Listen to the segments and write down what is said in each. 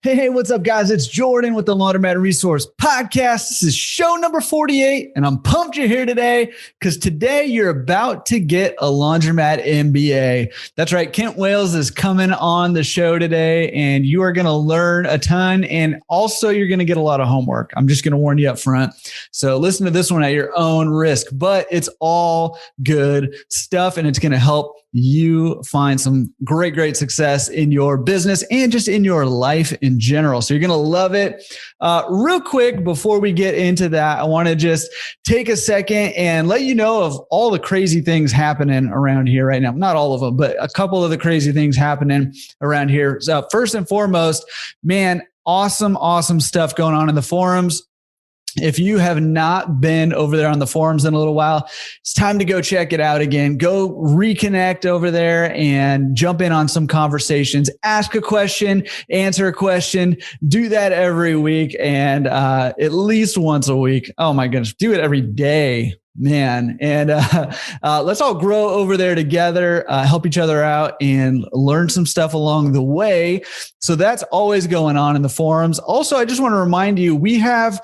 Hey, what's up, guys? It's Jordan with the Laundromat Resource podcast. This is show number 48, and I'm pumped you're here today because today you're about to get a Laundromat MBA. That's right. Kent Wales is coming on the show today, and you are going to learn a ton, and also you're going to get a lot of homework. I'm just going to warn you up front. So listen to this one at your own risk, but it's all good stuff, and it's going to help you find some great success in your business and just in your life in general. So you're going to love it. Real quick, before we get into that, I want to just take a second and let you know of all the crazy things happening around here right now. Not all of them, but a couple of the crazy things happening around here. So first and foremost, man, awesome stuff going on in the forums. If you have not been over there on the forums in a little while, it's time to go check it out again. Go reconnect over there and jump in on some conversations. Ask a question, answer a question. Do that every week and at least once a week. Oh my goodness, do it every day, man. And let's all grow over there together, help each other out, and learn some stuff along the way. So that's always going on in the forums. Also, I just want to remind you, we have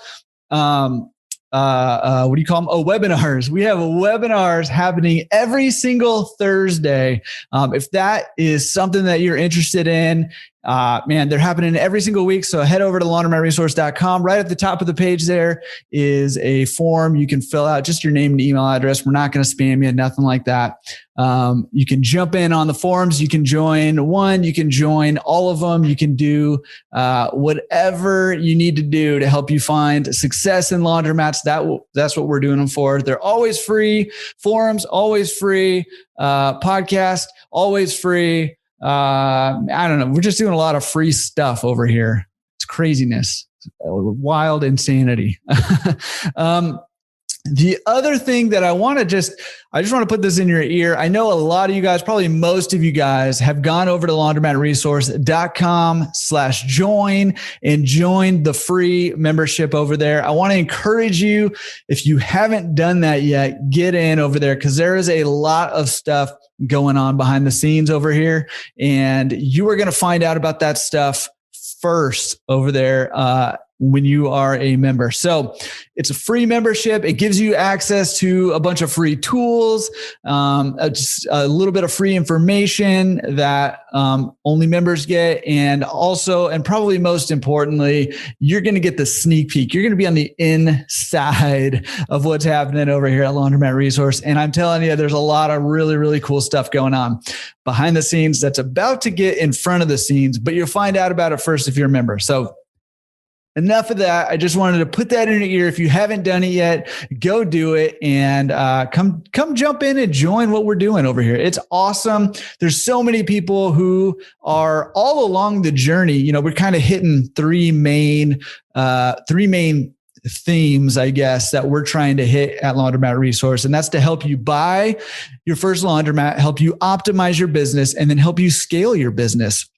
what do you call them? Oh, webinars. We have webinars happening every single Thursday. If that is something that you're interested in, man, they're happening every single week. So head over to laundromatresource.com. Right at the top of the page there is a form you can fill out, just your name and email address. We're not going to spam you, nothing like that. You can jump in on the forums. You can join one. You can join all of them. You can do whatever you need to do to help you find success in laundromats. That's what we're doing them for. They're always free. Forums, always free. Podcast, always free. I don't know. We're just doing a lot of free stuff over here. It's craziness, wild insanity. The other thing that I just want to put this in your ear. I know a lot of you guys, probably most of you guys, have gone over to laundromatresource.com/join and joined the free membership over there. I want to encourage you, if you haven't done that yet, get in over there because there is a lot of stuff going on behind the scenes over here. And you are going to find out about that stuff first over there when you are a member. So it's a free membership. It gives you access to a bunch of free tools, just a little bit of free information that only members get. And also, and probably most importantly, you're going to get the sneak peek. You're going to be on the inside of what's happening over here at Laundromat Resource. And I'm telling you, there's a lot of really cool stuff going on behind the scenes that's about to get in front of the scenes, but you'll find out about it first if you're a member. So enough of that. I just wanted to put that in your ear. If you haven't done it yet, go do it and come jump in and join what we're doing over here. It's awesome. There's so many people who are all along the journey. You know, we're kind of hitting three main themes, I guess, that we're trying to hit at Laundromat Resource. And that's to help you buy your first laundromat, help you optimize your business, and then help you scale your business.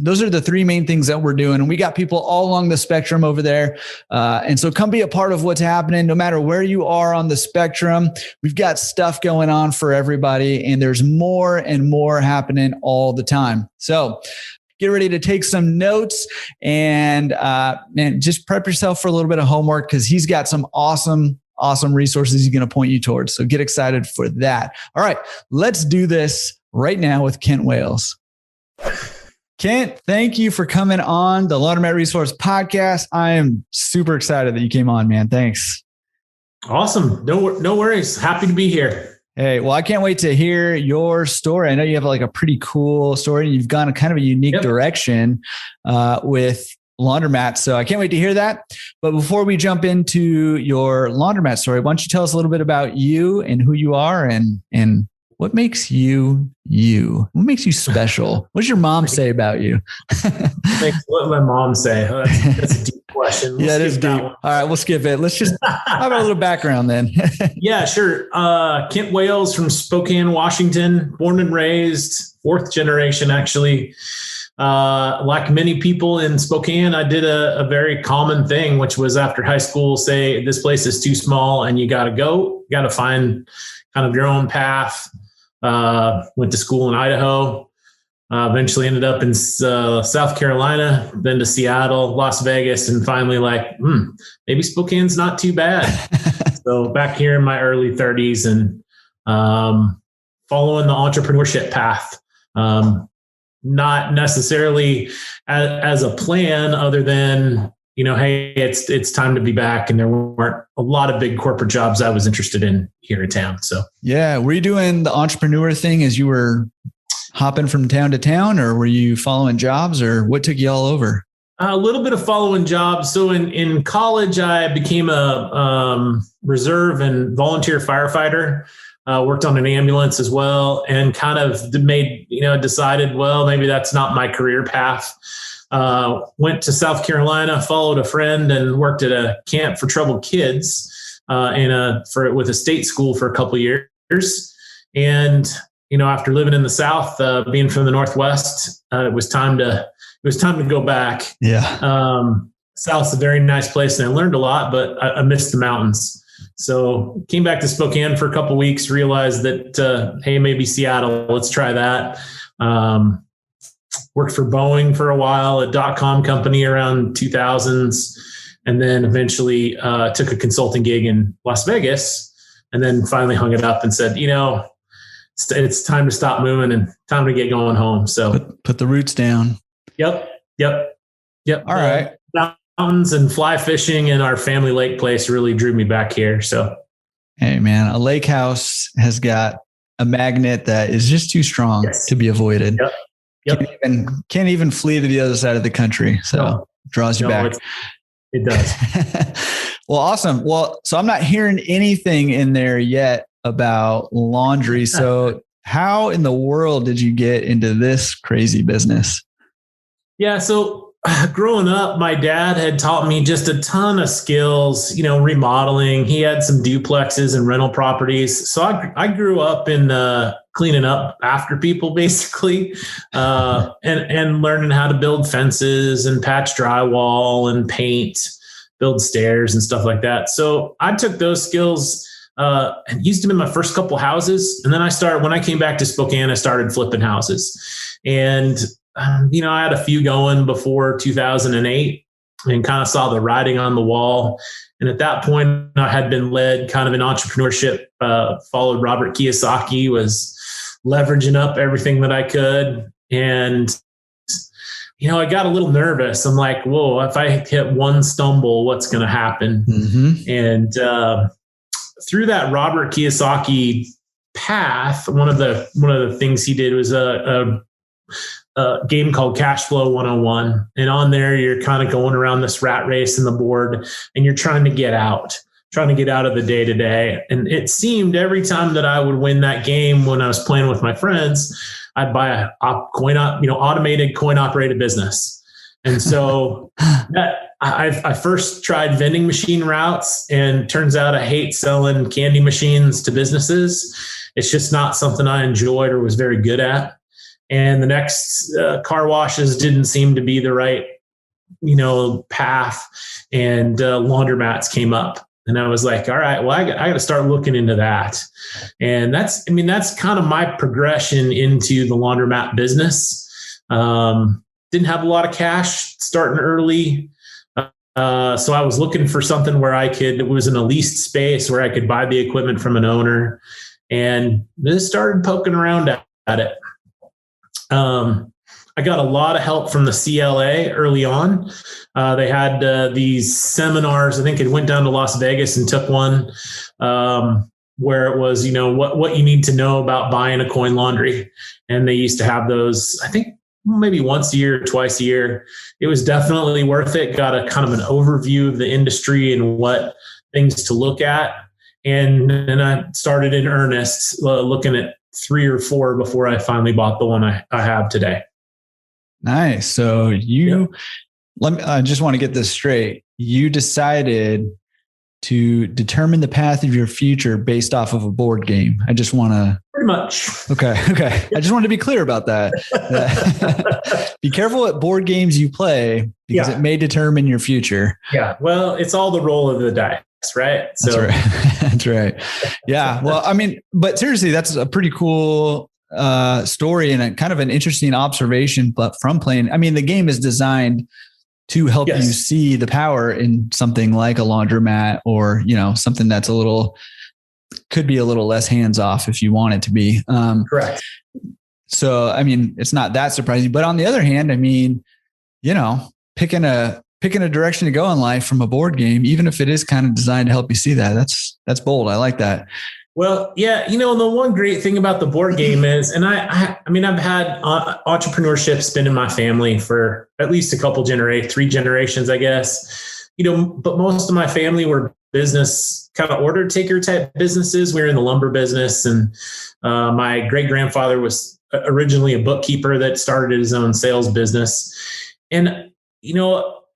Those are the three main things that we're doing. And we got people all along the spectrum over there. And so come be a part of what's happening. No matter where you are on the spectrum, we've got stuff going on for everybody. And there's more and more happening all the time. So get ready to take some notes and man, just prep yourself for a little bit of homework because he's got some awesome resources he's going to point you towards. So get excited for that. All right, let's do this right now with Kent Wales. Kent, thank you for coming on the Laundromat Resource podcast. I am super excited that you came on, man. Thanks. Awesome. No worries. Happy to be here. Hey, well, I can't wait to hear your story. I know you have like a pretty cool story. You've gone a kind of a unique direction with laundromat. So I can't wait to hear that. But before we jump into your laundromat story, why don't you tell us a little bit about you and who you are and what makes you you? What makes you special? What does your mom say about you? What did my mom say? Oh, that's a deep question. Yeah, it is deep. All right, we'll skip it. Let's just have a little background then. Yeah, sure. Kent Wales from Spokane, Washington, born and raised, fourth generation, actually. Like many people in Spokane, I did a very common thing, which was after high school, say, this place is too small and you got to go. You got to find kind of your own path. Went to school in Idaho, Eventually ended up in South Carolina, then to Seattle, Las Vegas, and finally maybe Spokane's not too bad. So back here in my early 30s and following the entrepreneurship path. Not necessarily as a plan other than, hey, it's time to be back. And there weren't a lot of big corporate jobs I was interested in here in town. So, yeah. Were you doing the entrepreneur thing as you were hopping from town to town, or were you following jobs, or what took you all over? A little bit of following jobs. So in college, I became a reserve and volunteer firefighter. Worked on an ambulance as well, and kind of decided, well, maybe that's not my career path. Went to South Carolina, followed a friend, and worked at a camp for troubled kids with a state school for a couple of years. And after living in the South, being from the Northwest, it was time to go back. Yeah. South's a very nice place, and I learned a lot, but I missed the mountains. So came back to Spokane for a couple of weeks, realized that, hey, maybe Seattle, let's try that. Worked for Boeing for a while, a .com company around 2000s, and then eventually took a consulting gig in Las Vegas, and then finally hung it up and said, it's time to stop moving and time to get going home. So put the roots down. Yep. All right. Mountains and fly fishing and our family lake place really drew me back here. So, hey man, a lake house has got a magnet that is just too strong to be avoided. Yep. Can't even flee to the other side of the country. So draws you back. It does. Well, awesome. Well, so I'm not hearing anything in there yet about laundry. So how in the world did you get into this crazy business? Yeah. So growing up, my dad had taught me just a ton of skills, remodeling. He had some duplexes and rental properties. So I grew up in cleaning up after people, basically, and learning how to build fences and patch drywall and paint, build stairs and stuff like that. So I took those skills and used them in my first couple houses. And then when I came back to Spokane, I started flipping houses. And I had a few going before 2008 and kind of saw the writing on the wall. And at that point, I had been led kind of in entrepreneurship, followed Robert Kiyosaki, was leveraging up everything that I could. And, I got a little nervous. I'm like, whoa, if I hit one stumble, what's going to happen? Mm-hmm. And through that Robert Kiyosaki path, one of the things he did was a game called Cash Flow 101. And on there, you're kind of going around this rat race in the board and you're trying to get out of the day to day. And it seemed every time that I would win that game when I was playing with my friends, I'd buy a automated coin operated business. And so I first tried vending machine routes, and turns out I hate selling candy machines to businesses. It's just not something I enjoyed or was very good at. And the next car washes didn't seem to be the right, path. And laundromats came up. And I was like, all right, well, I got to start looking into that. And that's kind of my progression into the laundromat business. Didn't have a lot of cash starting early. So I was looking for something where it was in a leased space where I could buy the equipment from an owner, and just started poking around at it. I got a lot of help from the CLA early on. They had these seminars. I think it went down to Las Vegas and took one where it was, what you need to know about buying a coin laundry. And they used to have those, I think, maybe once a year, twice a year. It was definitely worth it. Got a kind of an overview of the industry and what things to look at. And then I started in earnest looking at 3 or 4 before I finally bought the one I have today. Nice. So I just want to get this straight. You decided to determine the path of your future based off of a board game. I just want to pretty much. Okay. I just wanted to be clear about that. Be careful what board games you play, because it may determine your future. Yeah. Well, it's all the roll of the dice, right? So that's right. That's right. Yeah. Well, I mean, but seriously, that's a pretty cool story and a kind of an interesting observation, but from playing, I mean, the game is designed to help you see the power in something like a laundromat, or, something that's could be a little less hands off if you want it to be. Correct. So, I mean, it's not that surprising, but on the other hand, I mean, picking a direction to go in life from a board game, even if it is kind of designed to help you see that, that's bold. I like that. Well, yeah, the one great thing about the board game is, and I mean, I've had entrepreneurship been in my family for at least three generations, I guess, but most of my family were business kind of order taker type businesses. We were in the lumber business, and my great grandfather was originally a bookkeeper that started his own sales business. And,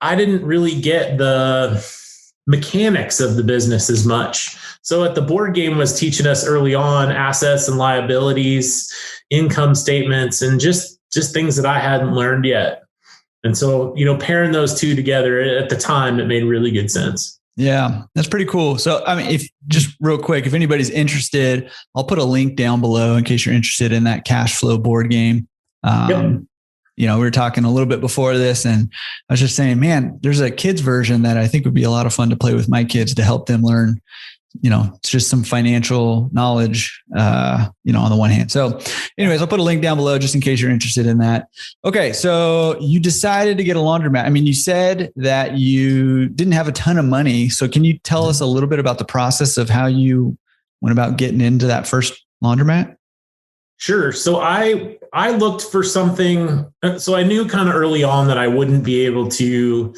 I didn't really get the mechanics of the business as much. So the board game was teaching us early on assets and liabilities, income statements, and just things that I hadn't learned yet. And so, pairing those two together at the time, it made really good sense. Yeah, that's pretty cool. So, I mean, if just real quick, if anybody's interested, I'll put a link down below in case you're interested in that cash flow board game. We were talking a little bit before this, and I was just saying, man, there's a kids version that I think would be a lot of fun to play with my kids to help them learn, it's just some financial knowledge, on the one hand. So anyways, I'll put a link down below just in case you're interested in that. Okay. So you decided to get a laundromat. I mean, you said that you didn't have a ton of money. So can you tell us a little bit about the process of how you went about getting into that first laundromat? Sure. So I looked for something. So I knew kind of early on that I wouldn't be able to,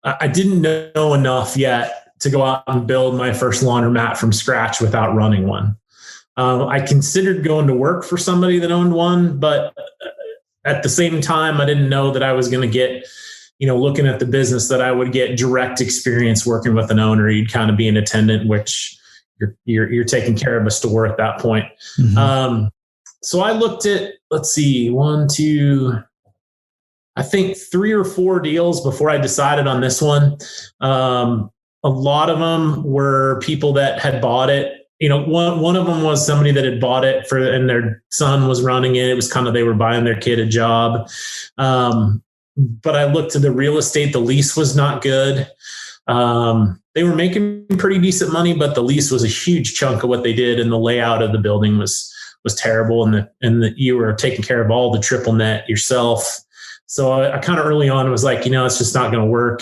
I didn't know enough yet to go out and build my first laundromat from scratch without running one. I considered going to work for somebody that owned one, but at the same time, I didn't know that I was going to get, looking at the business, that I would get direct experience working with an owner. You'd kind of be an attendant, which you're taking care of a store at that point. Mm-hmm. So I looked at, I think 3 or 4 deals before I decided on this one. A lot of them were people that had bought it. One of them was somebody that had bought it and their son was running it. It was kind of, they were buying their kid a job. But I looked at the real estate. The lease was not good. They were making pretty decent money, but the lease was a huge chunk of what they did. And the layout of the building was terrible. And you were taking care of all the triple net yourself. So I kind of early on was like, it's just not going to work.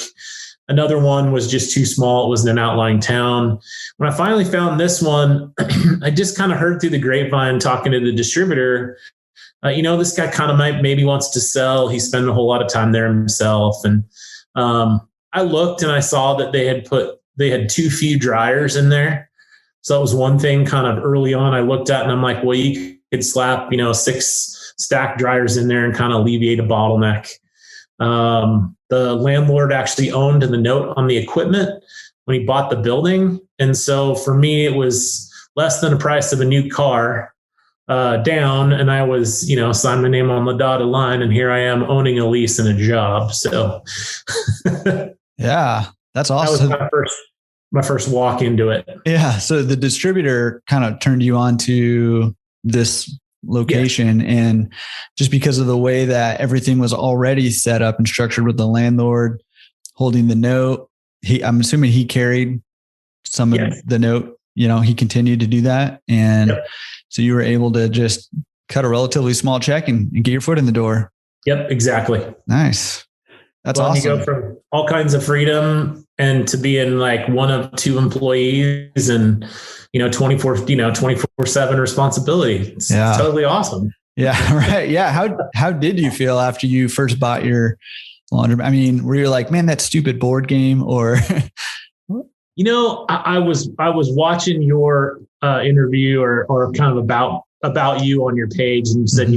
Another one was just too small. It was in an outlying town. When I finally found this one, I just kind of heard through the grapevine talking to the distributor, this guy kind of maybe wants to sell. He's spending a whole lot of time there himself. And I looked and I saw that they had too few dryers in there. So that was one thing kind of early on I looked at, and I'm like, well, you could slap, 6 stacked dryers in there and kind of alleviate a bottleneck. The landlord actually owned the note on the equipment when he bought the building. And so for me, it was less than the price of a new car down. And I was, signed my name on the dotted line, and here I am owning a lease and a job. So yeah, that's awesome. That was my first walk into it. Yeah. So the distributor kind of turned you on to this location, and just because of the way that everything was already set up and structured with the landlord holding the note, I'm assuming he carried some of the note, he continued to do that. And so you were able to just cut a relatively small check and get your foot in the door. Yep, exactly. Nice. That's awesome. You go from all kinds of freedom and to being like one of 2 employees and, 24/7 responsibility. It's totally awesome. Yeah. Right. Yeah. How did you feel after you first bought your laundromat? I mean, were you like, man, that stupid board game, or? I was watching your interview or kind of about you on your page, and you said,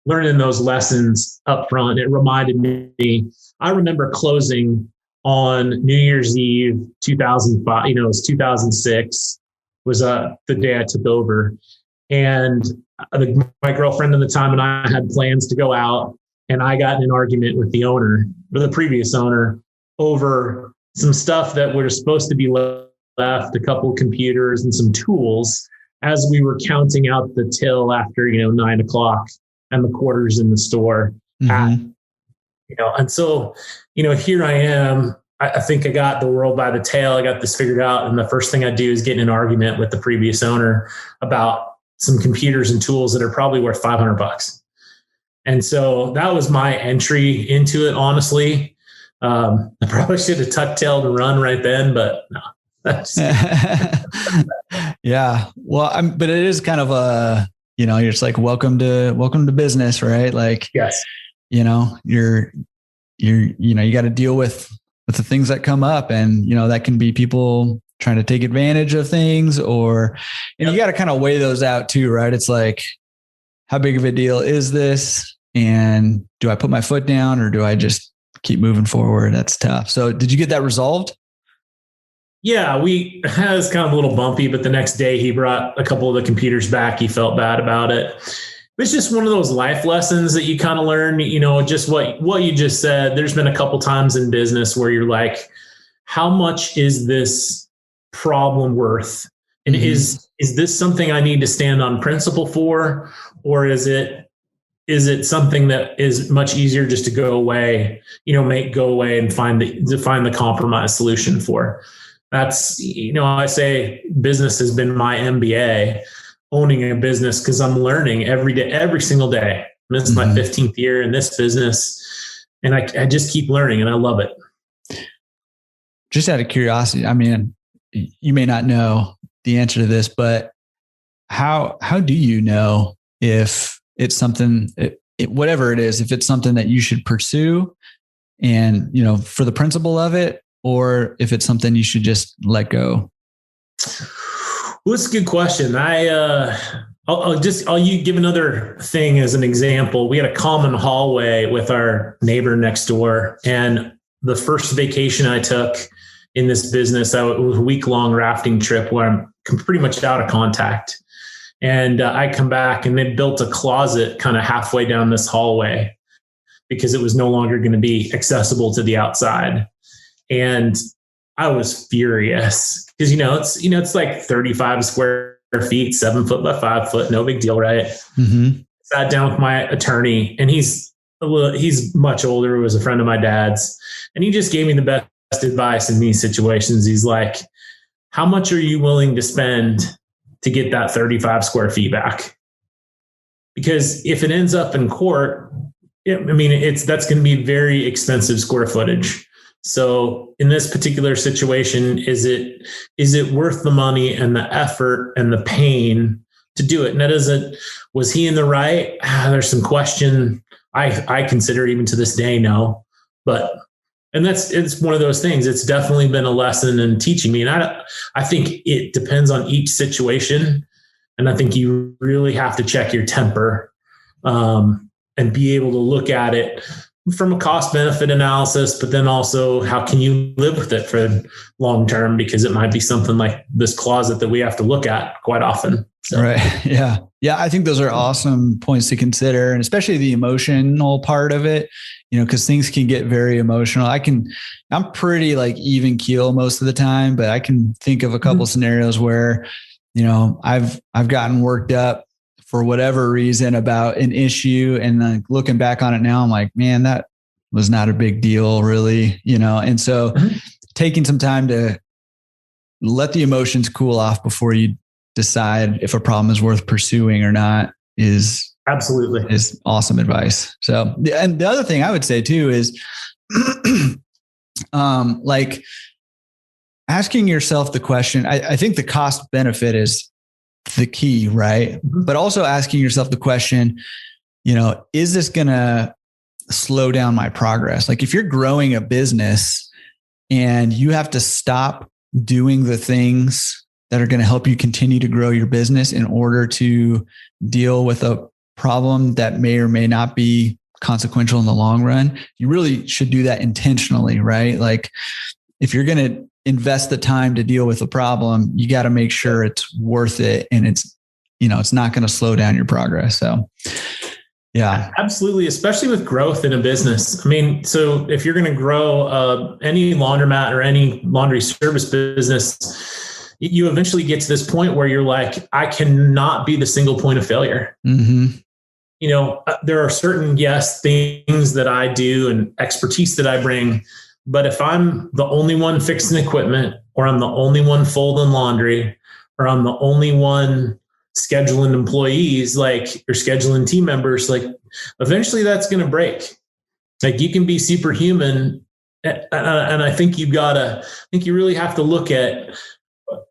learning those lessons up front, it reminded me, I remember closing on New Year's Eve, 2005, it was 2006 was the day I took over. And my girlfriend at the time and I had plans to go out, and I got in an argument with the previous owner, over some stuff that were supposed to be left, a couple of computers and some tools as we were counting out the till after, 9:00 and the quarters in the store. Mm-hmm. And so, here I am. I think I got the world by the tail. I got this figured out. And the first thing I do is get in an argument with the previous owner about some computers and tools that are probably worth $500. And so that was my entry into it. Honestly, I probably should have tucktailed and run right then, but no. Yeah. Well, but it is kind of you're just like, welcome to business, right? Like, yes, you got to deal with the things that come up, and, that can be people trying to take advantage of things, and you got to kind of weigh those out too, right? It's like, how big of a deal is this? And do I put my foot down, or do I just keep moving forward? That's tough. So did you get that resolved? Yeah, it was kind of a little bumpy, but the next day he brought a couple of the computers back. He felt bad about it. It's just one of those life lessons that you kind of learn, just what you just said. There's been a couple times in business where you're like, how much is this problem worth? And is this something I need to stand on principle for? Or is it something that is much easier just to go away, go away and find the compromise solution for? That's, I say business has been my MBA, owning a business, because I'm learning every day, every single day. This is my 15th year in this business, and I just keep learning, and I love it. Just out of curiosity, I mean, you may not know the answer to this, but how do you know if it's something, whatever it is, if it's something that you should pursue and, for the principle of it, or if it's something you should just let go? Well, that's a good question. I'll give another thing as an example. We had a common hallway with our neighbor next door, and the first vacation I took in this business, it was a week-long rafting trip where I'm pretty much out of contact. And I come back, and they built a closet kind of halfway down this hallway because it was no longer going to be accessible to the outside. And I was furious because, it's like 35 square feet, 7 foot by 5 foot, no big deal, right? Mm-hmm. Sat down with my attorney, and he's much older. He was a friend of my dad's, and he just gave me the best advice in these situations. He's like, how much are you willing to spend to get that 35 square feet back? Because if it ends up in court, that's going to be very expensive square footage. So in this particular situation, is it worth the money and the effort and the pain to do it? And was he in the right? There's some question. I consider even to this day, no, it's one of those things. It's definitely been a lesson in teaching me. And I think it depends on each situation. And I think you really have to check your temper, and be able to look at it from a cost benefit analysis, but then also how can you live with it for long term? Because it might be something like this closet that we have to look at quite often. So. Right. Yeah. Yeah. I think those are awesome points to consider, and especially the emotional part of it, because things can get very emotional. I'm pretty like even keel most of the time, but I can think of a couple scenarios where, I've gotten worked up for whatever reason about an issue. And then looking back on it now, I'm like, man, that was not a big deal really, And so taking some time to let the emotions cool off before you decide if a problem is worth pursuing or not is awesome advice. So, and the other thing I would say too is like asking yourself the question, I think the cost benefit is the key, right? But also asking yourself the question, is this going to slow down my progress? Like if you're growing a business and you have to stop doing the things that are going to help you continue to grow your business in order to deal with a problem that may or may not be consequential in the long run, you really should do that intentionally, right? Like if you're going to invest the time to deal with a problem, you got to make sure it's worth it. And it's not going to slow down your progress. So yeah, absolutely. Especially with growth in a business. So if you're going to grow any laundromat or any laundry service business, you eventually get to this point where you're like, I cannot be the single point of failure. Mm-hmm. There are certain, things that I do and expertise that I bring. But if I'm the only one fixing equipment, or I'm the only one folding laundry, or I'm the only one scheduling employees, or scheduling team members, eventually that's going to break. You can be superhuman. And I think you really have to look at,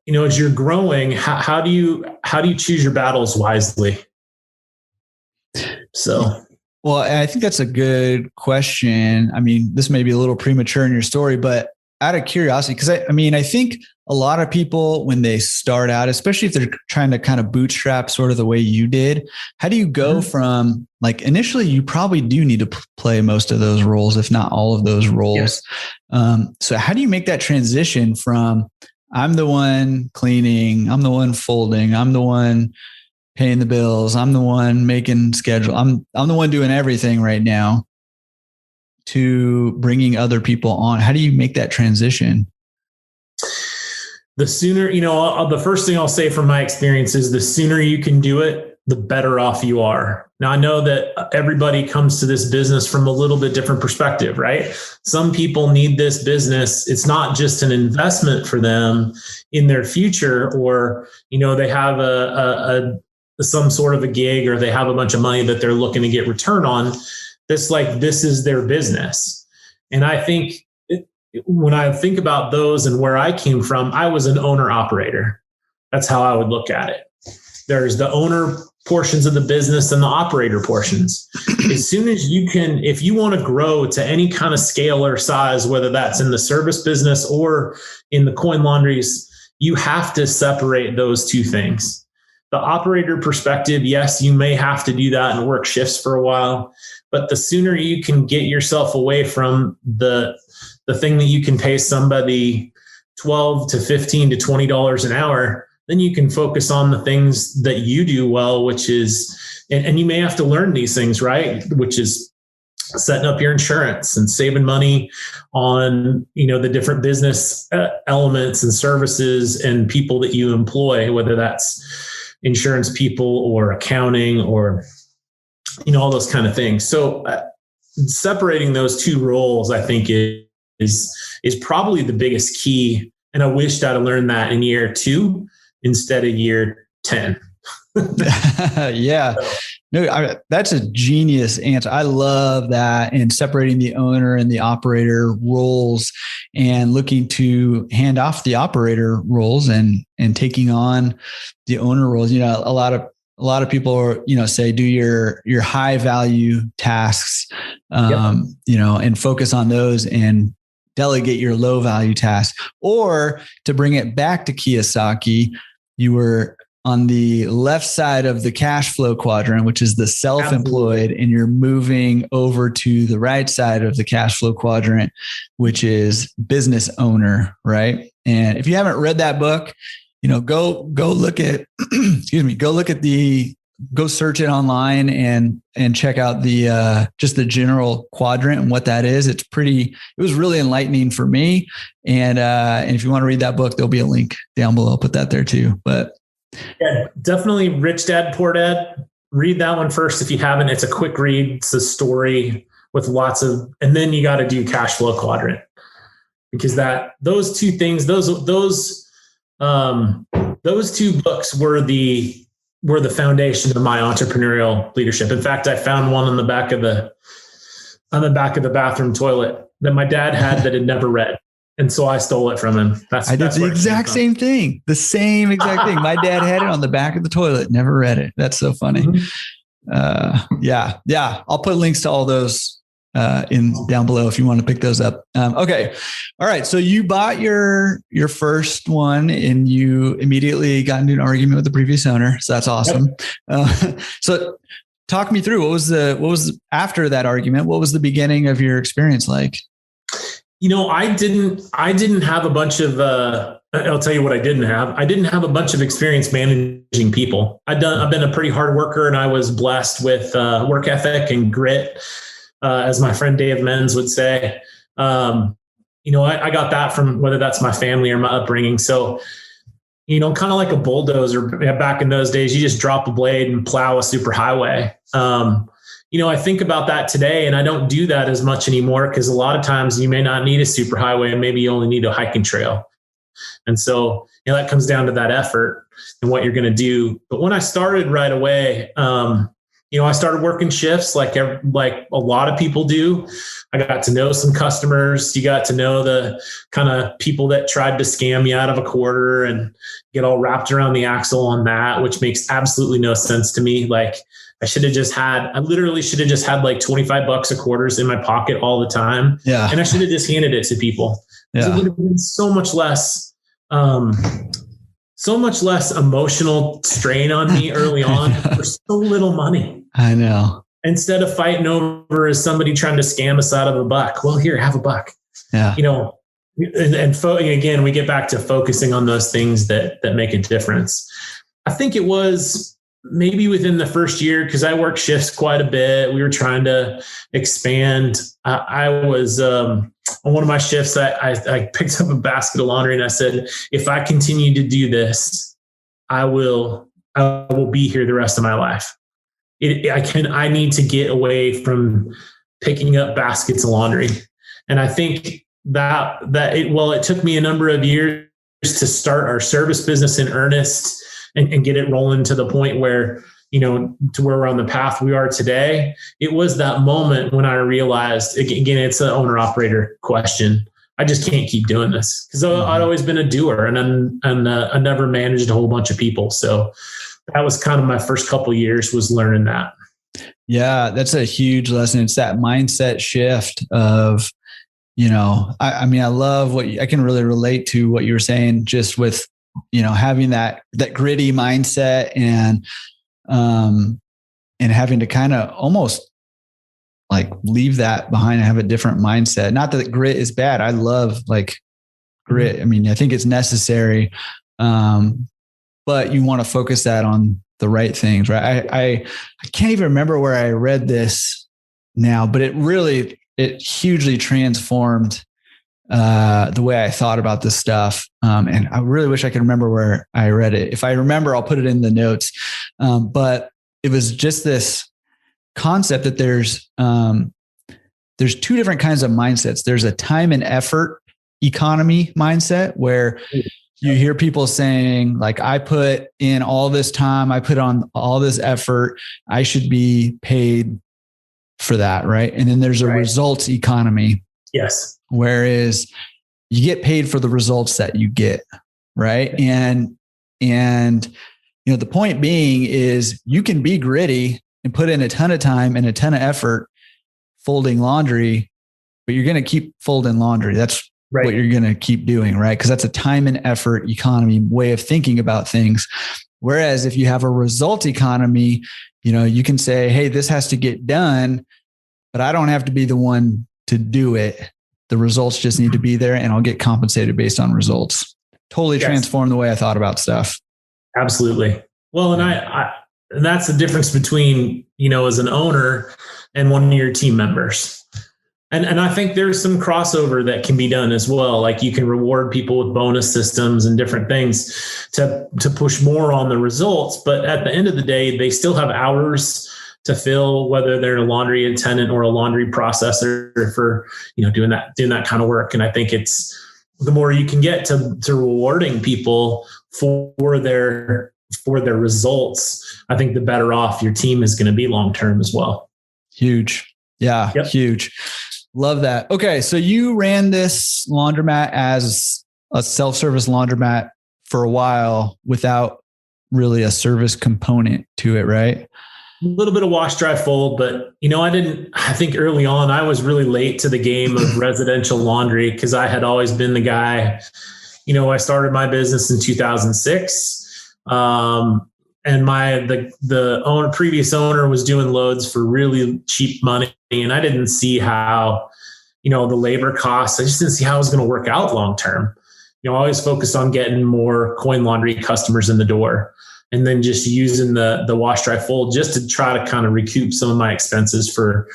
as you're growing, how do you choose your battles wisely? So, well, I think that's a good question. I mean, this may be a little premature in your story, but out of curiosity, because I think a lot of people, when they start out, especially if they're trying to kind of bootstrap sort of the way you did, how do you go from initially you probably do need to play most of those roles, if not all of those roles. Yes. So how do you make that transition from I'm the one cleaning, I'm the one folding, I'm the one paying the bills, I'm the one making schedule, I'm the one doing everything right now, to bringing other people on? How do you make that transition? The sooner, the first thing I'll say from my experience is the sooner you can do it, the better off you are. Now, I know that everybody comes to this business from a little bit different perspective, right? Some people need this business. It's not just an investment for them in their future, or, they have some sort of a gig, or they have a bunch of money that they're looking to get return on. This is their business. And I think when I think about those and where I came from, I was an owner operator. That's how I would look at it. There's the owner portions of the business and the operator portions. As soon as you can, if you want to grow to any kind of scale or size, whether that's in the service business or in the coin laundries, you have to separate those two things. The operator perspective, yes, you may have to do that and work shifts for a while, but the sooner you can get yourself away from the thing that you can pay somebody $12 to $15 to $20 an hour, then you can focus on the things that you do well, which is, and you may have to learn these things, right? Which is setting up your insurance and saving money on, the different business elements and services and people that you employ, whether that's insurance people or accounting or, all those kind of things. So separating those two roles, I think is probably the biggest key. And I wished I'd have learned that in year 2 instead of year 10. Yeah. No, that's a genius answer. I love that. And separating the owner and the operator roles and looking to hand off the operator roles and taking on the owner roles. A lot of people are, say, do your high value tasks, and focus on those and delegate your low value tasks. Or to bring it back to Kiyosaki, you were on the left side of the cash flow quadrant, which is the self-employed, Absolutely. And you're moving over to the right side of the cash flow quadrant, which is business owner, right? And if you haven't read that book, go look at, go search it online and check out the, just the general quadrant and what that is. It was really enlightening for me. And if you want to read that book, there'll be a link down below. I'll put that there too, but yeah, definitely Rich Dad, Poor Dad. Read that one first. If you haven't, it's a quick read. It's a story with and then you got to do cash flow quadrant, because those two things, those two books were the foundation of my entrepreneurial leadership. In fact, I found one on the back of the bathroom toilet that my dad had that had never read. And so I stole it from him. I did the exact same thing. The same exact thing. My dad had it on the back of the toilet, never read it. That's so funny. Mm-hmm. Yeah. I'll put links to all those down below if you want to pick those up. Okay. All right. So you bought your first one and you immediately got into an argument with the previous owner. So that's awesome. Yep. So talk me through what was after that argument? What was the beginning of your experience like? I didn't have a bunch of, I'll tell you what I didn't have. I didn't have a bunch of experience managing people. I've been a pretty hard worker, and I was blessed with work ethic and grit, as my friend Dave Menz would say. I got that from whether that's my family or my upbringing. So kind of like a bulldozer back in those days. You just drop a blade and plow a super highway. I think about that today, and I don't do that as much anymore because a lot of times you may not need a super highway and maybe you only need a hiking trail. And so, that comes down to that effort and what you're going to do. But when I started right away, I started working shifts like a lot of people do. I got to know some customers. You got to know the kind of people that tried to scam you out of a quarter and get all wrapped around the axle on that, which makes absolutely no sense to me. Like I literally should have just had like $25 of quarters in my pocket all the time. Yeah. And I should have just handed it to people. Yeah. It would have been so much less emotional strain on me early on for so little money. I know. Instead of fighting over as somebody trying to scam us out of $1. Well, here, have $1. Yeah. Again, we get back to focusing on those things that make a difference. I think it was maybe within the first year, because I worked shifts quite a bit. We were trying to expand. I was on one of my shifts. I picked up a basket of laundry and I said, if I continue to do this, I will be here the rest of my life. I need to get away from picking up baskets of laundry. And I think it took me a number of years to start our service business in earnest and get it rolling to the point where, to where we're on the path we are today. It was that moment when I realized, again, it's an owner operator question. I just can't keep doing this because I'd always been a doer and I never managed a whole bunch of people. So that was kind of my first couple of years, was learning that. Yeah, that's a huge lesson. It's that mindset shift of, I love I can really relate to what you were saying, just with, having that gritty mindset and having to kind of almost like leave that behind and have a different mindset. Not that grit is bad. I love like grit. I think it's necessary. But you want to focus that on the right things, right? I can't even remember where I read this now, but it hugely transformed the way I thought about this stuff. And I really wish I could remember where I read it. If I remember, I'll put it in the notes. But it was just this concept that there's two different kinds of mindsets. There's a time and effort economy mindset where you hear people saying like, I put in all this time, I put on all this effort, I should be paid for that. Right. And then there's a results economy. Yes. Whereas you get paid for the results that you get. Right. And the point being is you can be gritty and put in a ton of time and a ton of effort folding laundry, but you're going to keep folding laundry. That's what you're going to keep doing, right? Because that's a time and effort economy way of thinking about things. Whereas if you have a result economy, you can say, hey, this has to get done, but I don't have to be the one to do it. The results just need to be there and I'll get compensated based on results. Totally transformed the way I thought about stuff. Absolutely. Well, and that's the difference between, as an owner and one of your team members. And I think there's some crossover that can be done as well. Like you can reward people with bonus systems and different things to push more on the results. But at the end of the day, they still have hours to fill, whether they're a laundry attendant or a laundry processor for, doing that kind of work. And I think it's the more you can get to rewarding people for their results, I think the better off your team is going to be long-term as well. Huge. Yeah. Yep. Huge. Love that. Okay. So you ran this laundromat as a self-service laundromat for a while without really a service component to it, right? A little bit of wash, dry, fold, but I think early on I was really late to the game of residential laundry because I had always been the guy, I started my business in 2006. And the previous owner was doing loads for really cheap money. And I didn't see how, the labor costs, I just didn't see how it was going to work out long-term. I always focused on getting more coin laundry customers in the door and then just using the wash, dry, fold just to try to kind of recoup some of my expenses for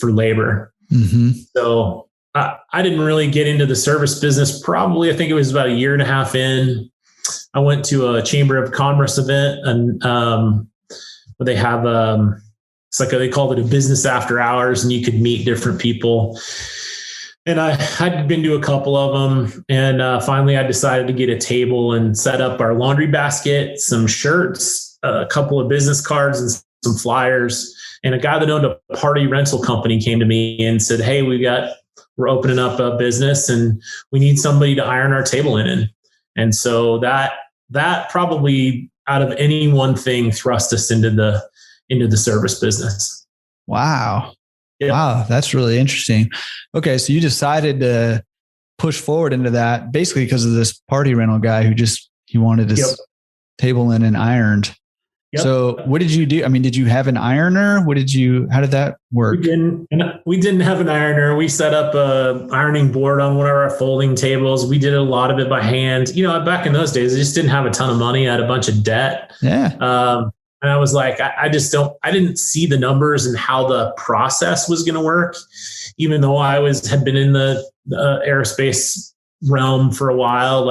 labor. Mm-hmm. So I didn't really get into the service business. Probably, I think it was about a year and a half in. I went to a Chamber of Commerce event, and where they have it's like they called it a business after hours, and you could meet different people. And I had been to a couple of them, and finally I decided to get a table and set up our laundry basket, some shirts, a couple of business cards, and some flyers. And a guy that owned a party rental company came to me and said, "Hey, we're opening up a business, and we need somebody to iron our table linen." And so that probably, out of any one thing, thrust us into the service business. Wow. Yep. Wow. That's really interesting. Okay. So you decided to push forward into that basically because of this party rental guy he wanted his table linen ironed. Yep. So what did you do? I mean, did you have an ironer? How did that work? We didn't have an ironer. We set up a ironing board on one of our folding tables. We did a lot of it by hand. Back in those days, I just didn't have a ton of money. I had a bunch of debt. Yeah. And I was like, I didn't see the numbers and how the process was going to work, even though I had been in the aerospace realm for a while,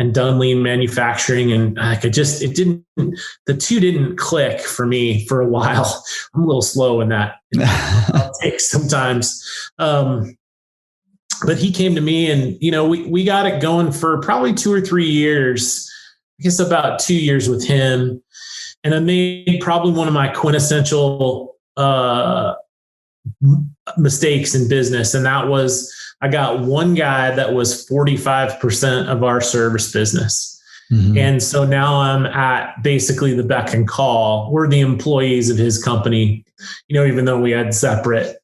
and done lean manufacturing. And the two didn't click for me for a while. I'm a little slow in that. I'll take sometimes. But he came to me, and, we got it going for probably 2 or 3 years, I guess about 2 years with him. And I made probably one of my quintessential mistakes in business. And that was, I got one guy that was 45% of our service business. Mm-hmm. And so now I'm at basically the beck and call. We're the employees of his company, even though we had separate,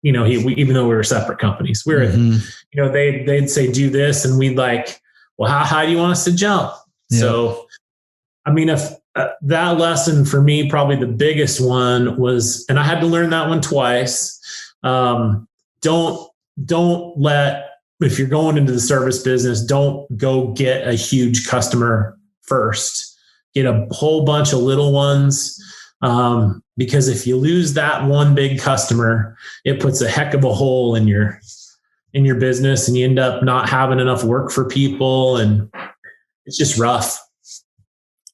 even though we were separate companies, we were, mm-hmm. They'd say, do this. And we'd like, well, how high do you want us to jump? Yeah. So, I mean, if that lesson for me, probably the biggest one was, and I had to learn that one twice. If you're going into the service business, don't go get a huge customer first. Get a whole bunch of little ones. Because if you lose that one big customer, it puts a heck of a hole in your business, and you end up not having enough work for people, and it's just rough.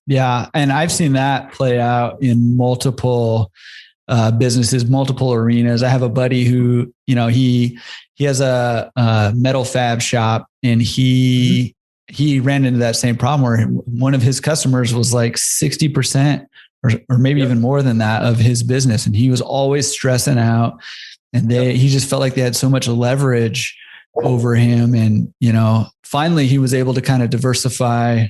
Yeah. And I've seen that play out in multiple businesses, multiple arenas. I have a buddy who, he has a metal fab shop, and he ran into that same problem where one of his customers was like 60% or maybe even more than that of his business. And he was always stressing out, and he just felt like they had so much leverage over him. And, finally he was able to kind of diversify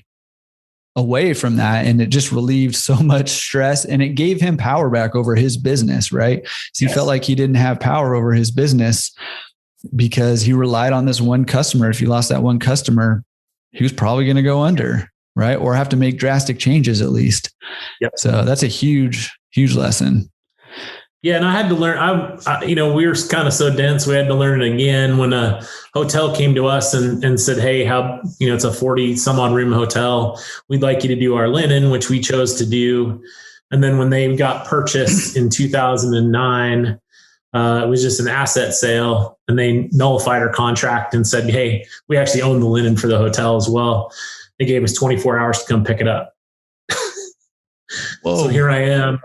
away from that. And it just relieved so much stress, and it gave him power back over his business. Right. So he felt like he didn't have power over his business because he relied on this one customer. If he lost that one customer, he was probably going to go under, right? Or have to make drastic changes at least. Yep. So that's a huge, huge lesson. Yeah. And I had to learn, we were kind of so dense. We had to learn it again when a hotel came to us and said, "Hey, it's a 40 some odd room hotel. We'd like you to do our linen," which we chose to do. And then when they got purchased in 2009, it was just an asset sale, and they nullified our contract and said, "Hey, we actually own the linen for the hotel as well." They gave us 24 hours to come pick it up. So here I am,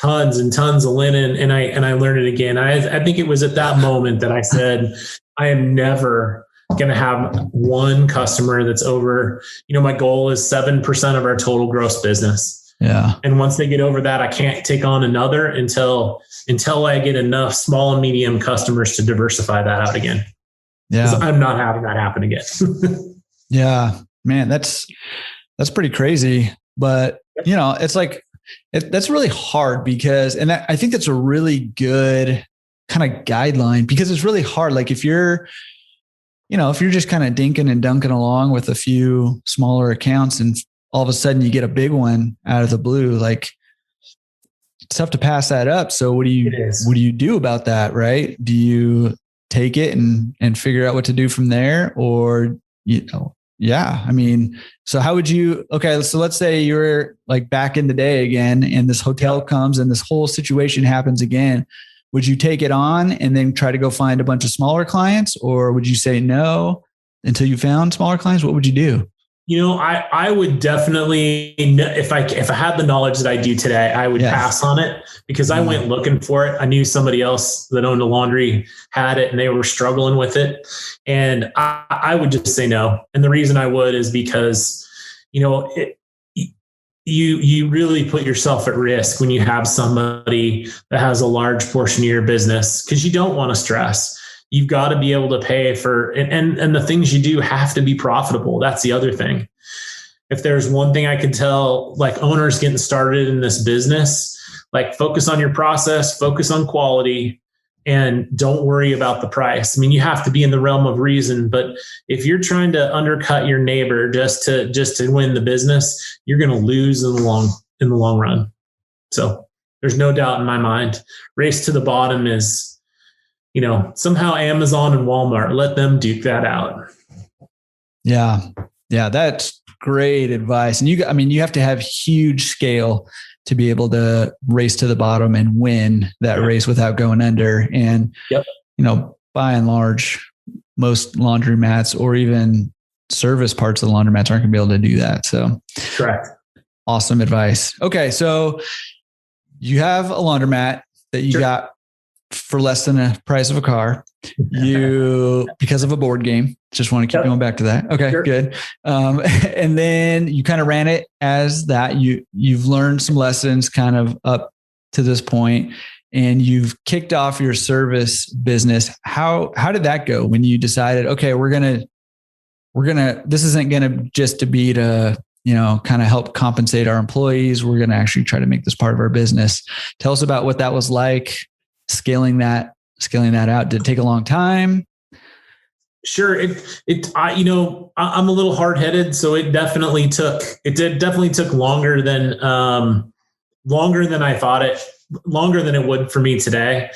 tons and tons of linen. And I learned it again. I think it was at that moment that I said, I am never going to have one customer that's over, my goal is 7% of our total gross business. Yeah. And once they get over that, I can't take on another until I get enough small and medium customers to diversify that out again. Yeah. I'm not having that happen again. Yeah, man, that's pretty crazy. But it's like, that's really hard because, and I think that's a really good kind of guideline, because it's really hard. Like if you're just kind of dinking and dunking along with a few smaller accounts, and all of a sudden you get a big one out of the blue, like it's tough to pass that up. So what do you do about that? Right? Do you take it and figure out what to do from there? Or, yeah, I mean, so how would you, okay, so let's say you're like back in the day again, and this hotel comes and this whole situation happens again. Would you take it on and then try to go find a bunch of smaller clients, or would you say no? until you found smaller clients? What would you do? I would definitely, if I had the knowledge that I do today, I would pass on it because I went looking for it. I knew somebody else that owned a laundry had it and they were struggling with it. And I would just say no. And the reason I would is because, you really put yourself at risk when you have somebody that has a large portion of your business because you don't want to stress. You've got to be able to pay for, and the things you do have to be profitable. That's the other thing. If there's one thing I could tell, like owners getting started in this business, like focus on your process, focus on quality, and don't worry about the price. I mean, you have to be in the realm of reason, but if you're trying to undercut your neighbor just to win the business, you're going to lose in the long run. So there's no doubt in my mind. Race to the bottom is, somehow Amazon and Walmart, let them duke that out. Yeah. Yeah. That's great advice. And you have to have huge scale to be able to race to the bottom and win that race without going under. And, by and large, most laundromats or even service parts of the laundromats aren't going to be able to do that. So correct. Awesome advice. Okay. So you have a laundromat that you got for less than the price of a car, because of a board game. Just want to keep going back to that. Okay, good. And then you kind of ran it as that. You've learned some lessons kind of up to this point, and you've kicked off your service business. How did that go when you decided, okay, this isn't gonna just to be to kind of help compensate our employees. We're gonna actually try to make this part of our business. Tell us about what that was like. Scaling that out. Did it take a long time? Sure. I'm a little hard-headed, so it definitely took longer than I thought longer than it would for me today.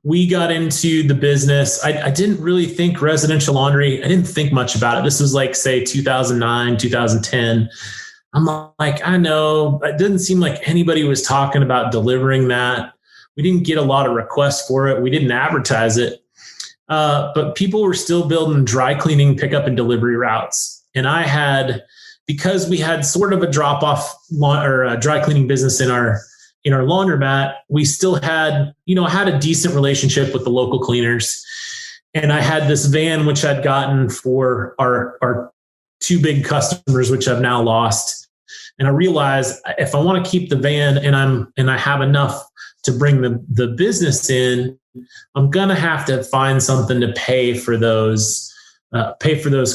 We got into the business. I didn't really think residential laundry. I didn't think much about it. This was like, say, 2009, 2010. I'm like, I know it didn't seem like anybody was talking about delivering that. We didn't get a lot of requests for it. We didn't advertise it. But people were still building dry cleaning, pickup and delivery routes. And because we had sort of a drop-off or a dry cleaning business in our laundromat, we still had a decent relationship with the local cleaners. And I had this van, which I'd gotten for our two big customers, which I've now lost. And I realized if I want to keep the van and I have enough to bring the business in, I'm going to have to find something to pay for those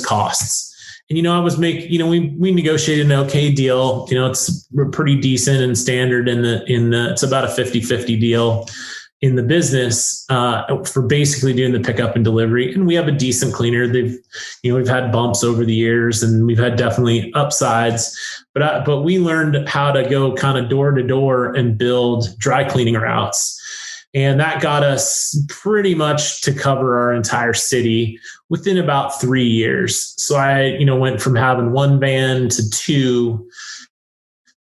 costs. And, I was we negotiated an okay deal. It's pretty decent and standard it's about a 50-50 deal in the business for basically doing the pickup and delivery. And we have a decent cleaner. We've had bumps over the years and we've had definitely upsides, but we learned how to go kind of door to door and build dry cleaning routes. And that got us pretty much to cover our entire city within about 3 years. So I, went from having one van to two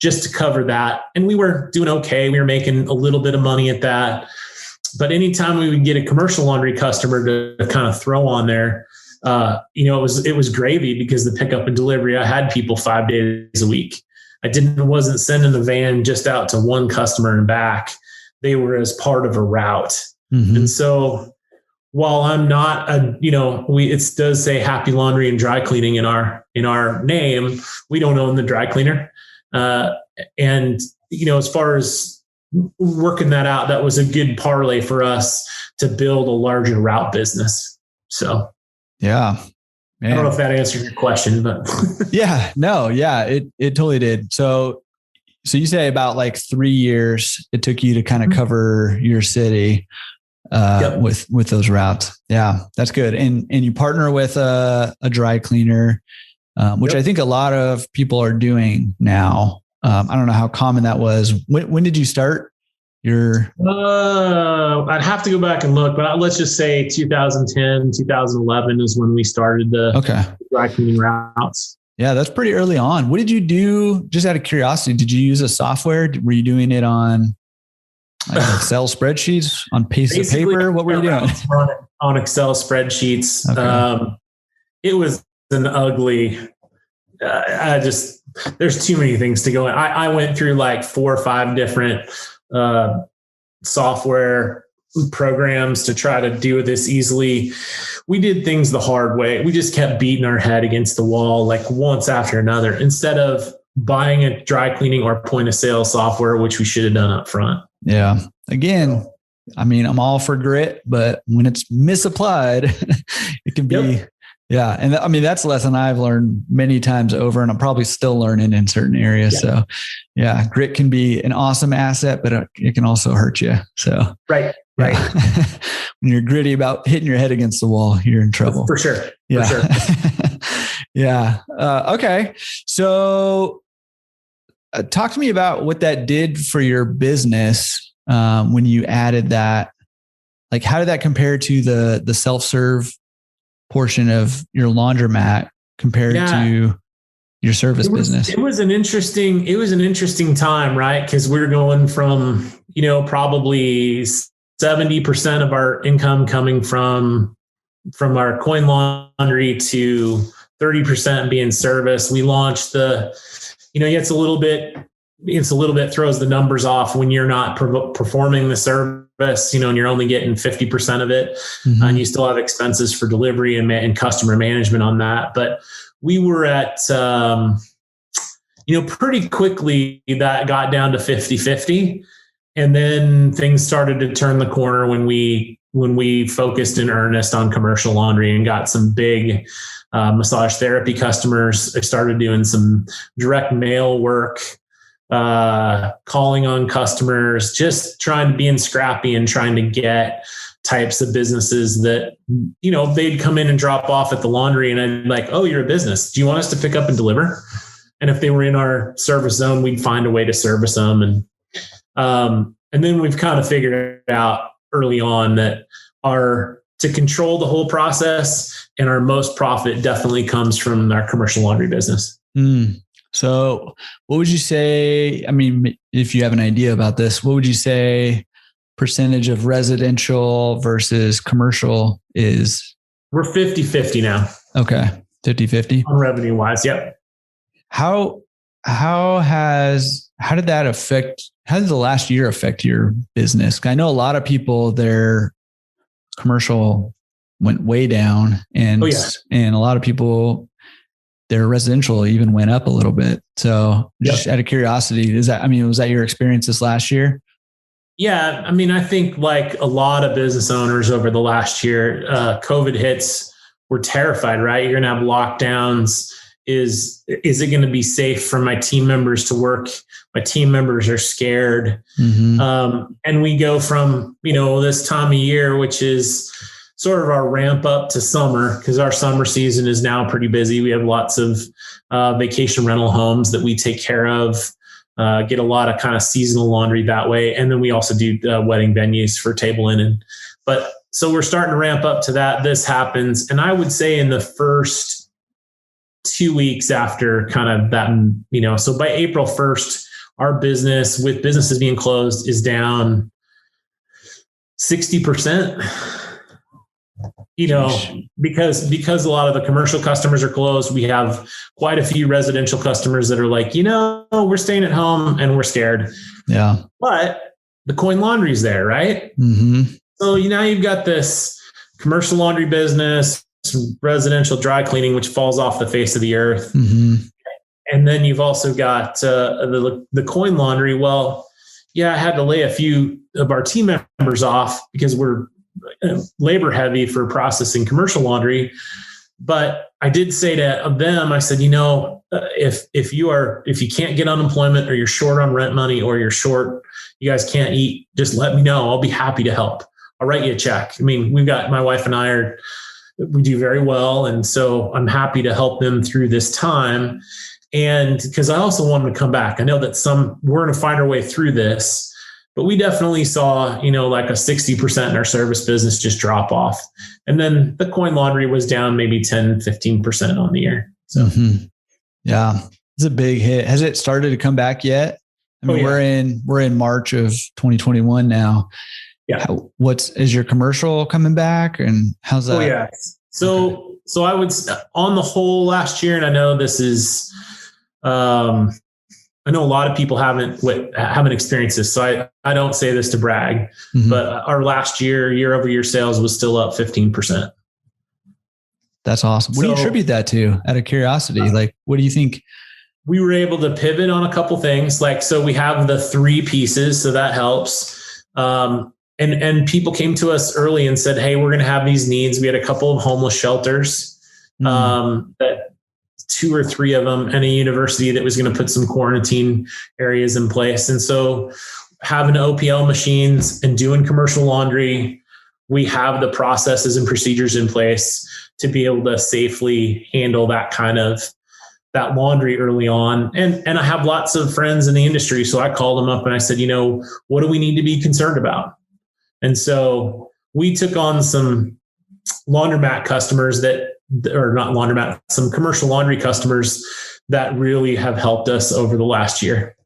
just to cover that. And we were doing okay. We were making a little bit of money at that. But anytime we would get a commercial laundry customer to kind of throw on there, it was gravy because the pickup and delivery, I had people 5 days a week. Wasn't sending the van just out to one customer and back. They were as part of a route. Mm-hmm. And so while I'm not it does say Happy Laundry and Dry Cleaning in our name, we don't own the dry cleaner. And as far as working that out, that was a good parlay for us to build a larger route business. So, yeah, man. I don't know if that answered your question, but it totally did. So you say about like 3 years it took you to kind of cover your city with those routes. Yeah, that's good. And you partner with a dry cleaner, which I think a lot of people are doing now. I don't know how common that was. When did you start your? I'd have to go back and look, but let's just say 2010, 2011 is when we started the dry cleaning routes. Yeah, that's pretty early on. What did you do? Just out of curiosity, did you use a software? Were you doing it on Excel spreadsheets, on piece of paper? What were you doing? On Excel spreadsheets. Okay. an ugly, there's too many things to go in. I went through like 4 or 5 different software programs to try to do this easily. We did things the hard way. We just kept beating our head against the wall, like once after another, instead of buying a dry cleaning or point of sale software, which we should have done up front. Yeah. Again, I mean, I'm all for grit, but when it's misapplied, it can be, yeah. And I mean, that's a lesson I've learned many times over, and I'm probably still learning in certain areas. Yeah. So yeah, grit can be an awesome asset, but it can also hurt you. So, right. Yeah. When you're gritty about hitting your head against the wall, you're in trouble. For sure. Yeah. For sure. Yeah. Okay. So talk to me about what that did for your business when you added that. Like, how did that compare to the self-serve portion of your laundromat compared to your service business? It was an interesting time, right? Because we're going from, probably 70% of our income coming from our coin laundry to 30% being service. We launched it's a little bit throws the numbers off when you're not performing the service, and you're only getting 50% of it. Mm-hmm. And you still have expenses for delivery and customer management on that. But we were at, pretty quickly that got down to 50-50. And then things started to turn the corner when we focused in earnest on commercial laundry and got some big massage therapy customers. I started doing some direct mail work, calling on customers, just trying to be scrappy and trying to get types of businesses that, they'd come in and drop off at the laundry and I'd like, oh, you're a business. Do you want us to pick up and deliver? And if they were in our service zone, we'd find a way to service them. And then we've kind of figured out early on that to control the whole process, and our most profit definitely comes from our commercial laundry business. So what would you say, I mean, if you have an idea about this, what would you say percentage of residential versus commercial is? We're 50-50 now. Okay. 50-50 on revenue wise. Yep. How did that affect, how did the last year affect your business? I know a lot of people, their commercial went way down and a lot of people, their residential even went up a little bit. So just out of curiosity, was that your experience this last year? Yeah. I mean, I think like a lot of business owners over the last year, COVID hits, we're terrified, right? You're going to have lockdowns. Is it going to be safe for my team members to work? My team members are scared. Mm-hmm. And we go from, this time of year, which is sort of our ramp up to summer, because our summer season is now pretty busy. We have lots of vacation rental homes that we take care of, get a lot of kind of seasonal laundry that way. And then we also do wedding venues for table linen. But so we're starting to ramp up to that. This happens. And I would say in the first 2 weeks after kind of that, so by April 1st, our business with businesses being closed is down 60%, because a lot of the commercial customers are closed. We have quite a few residential customers that are like, we're staying at home and we're scared. Yeah. But the coin laundry is there, right? Mm-hmm. So now you've got this commercial laundry business, residential dry cleaning, which falls off the face of the earth. Mm-hmm. And then you've also got the coin laundry. Well, I had to lay a few of our team members off because we're labor heavy for processing commercial laundry. But I did say to them, I said, if you can't get unemployment, or you're short on rent money, or you're short, you guys can't eat, just let me know. I'll be happy to help. I'll write you a check. I mean, my wife and I we do very well. And so I'm happy to help them through this time. And because I also want them to come back. I know that we're going to find our way through this, but we definitely saw, like a 60% in our service business just drop off. And then the coin laundry was down maybe 10-15% on the year. So, yeah, it's a big hit. Has it started to come back yet? I mean, we're in March of 2021 now. Yeah. Is your commercial coming back, and how's that? Oh yeah. So So I would, on the whole last year, and I know this is, I know a lot of people haven't experienced this. So I don't say this to brag, but our last year over year sales was still up 15%. That's awesome. What do you attribute that to, out of curiosity? Like, what do you think? We were able to pivot on a couple things. Like, so we have the 3 pieces, so that helps. And people came to us early and said, hey, we're going to have these needs. We had a couple of homeless shelters, that 2 or 3 of them, and a university that was going to put some quarantine areas in place. And so having OPL machines and doing commercial laundry, we have the processes and procedures in place to be able to safely handle that laundry early on. And I have lots of friends in the industry. So I called them up and I said, what do we need to be concerned about? And so we took on some laundromat customers some commercial laundry customers that really have helped us over the last year.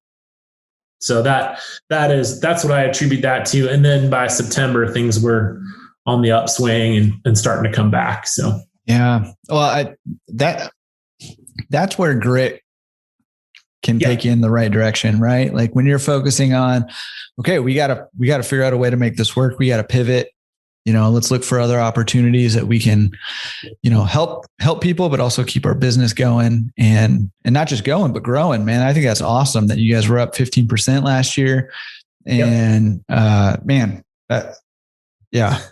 So that's what I attribute that to. And then by September, things were on the upswing and starting to come back. So, yeah, well, that's where grit can take you in the right direction, right? Like when you're focusing on, okay, we got to figure out a way to make this work. We got to pivot, let's look for other opportunities that we can, help people, but also keep our business going and not just going, but growing, man. I think that's awesome that you guys were up 15% last year. And,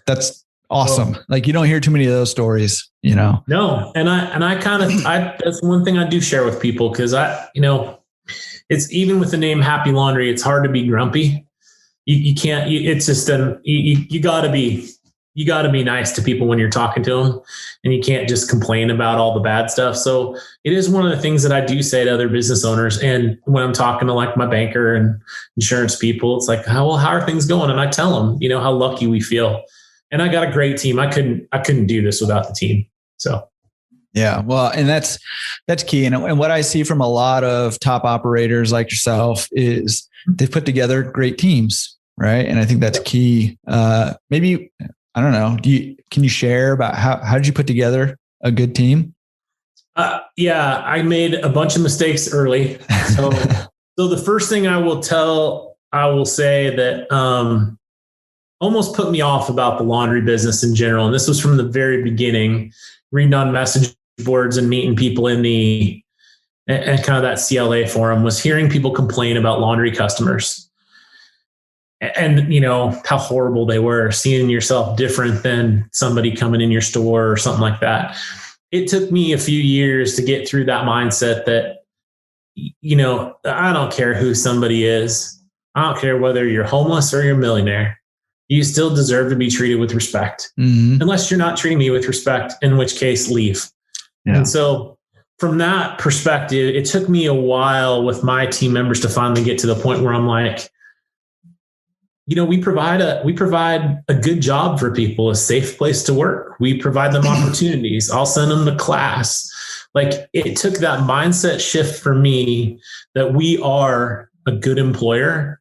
that's awesome. Well, like you don't hear too many of those stories, No. And I that's one thing I do share with people. Cause it's even with the name Happy Laundry, it's hard to be grumpy. You can't, it's just, you gotta be nice to people when you're talking to them, and you can't just complain about all the bad stuff. So it is one of the things that I do say to other business owners. And when I'm talking to like my banker and insurance people, it's like, how are things going? And I tell them, how lucky we feel. And I got a great team. I couldn't do this without the team. So. Yeah. Well, and that's key. And what I see from a lot of top operators like yourself is they've put together great teams. Right. And I think that's key. Maybe, I don't know. Can you share about how did you put together a good team? Yeah, I made a bunch of mistakes early. So the first thing I will say that, almost put me off about the laundry business in general. And this was from the very beginning, reading on message boards and meeting people in and kind of that CLA forum, was hearing people complain about laundry customers and, how horrible they were, seeing yourself different than somebody coming in your store or something like that. It took me a few years to get through that mindset that, I don't care who somebody is. I don't care whether you're homeless or you're a millionaire. You still deserve to be treated with respect, unless you're not treating me with respect, in which case leave. Yeah. And so from that perspective, it took me a while with my team members to finally get to the point where I'm like, we provide a good job for people, a safe place to work. We provide them opportunities. I'll send them to class. Like it took that mindset shift for me that we are a good employer.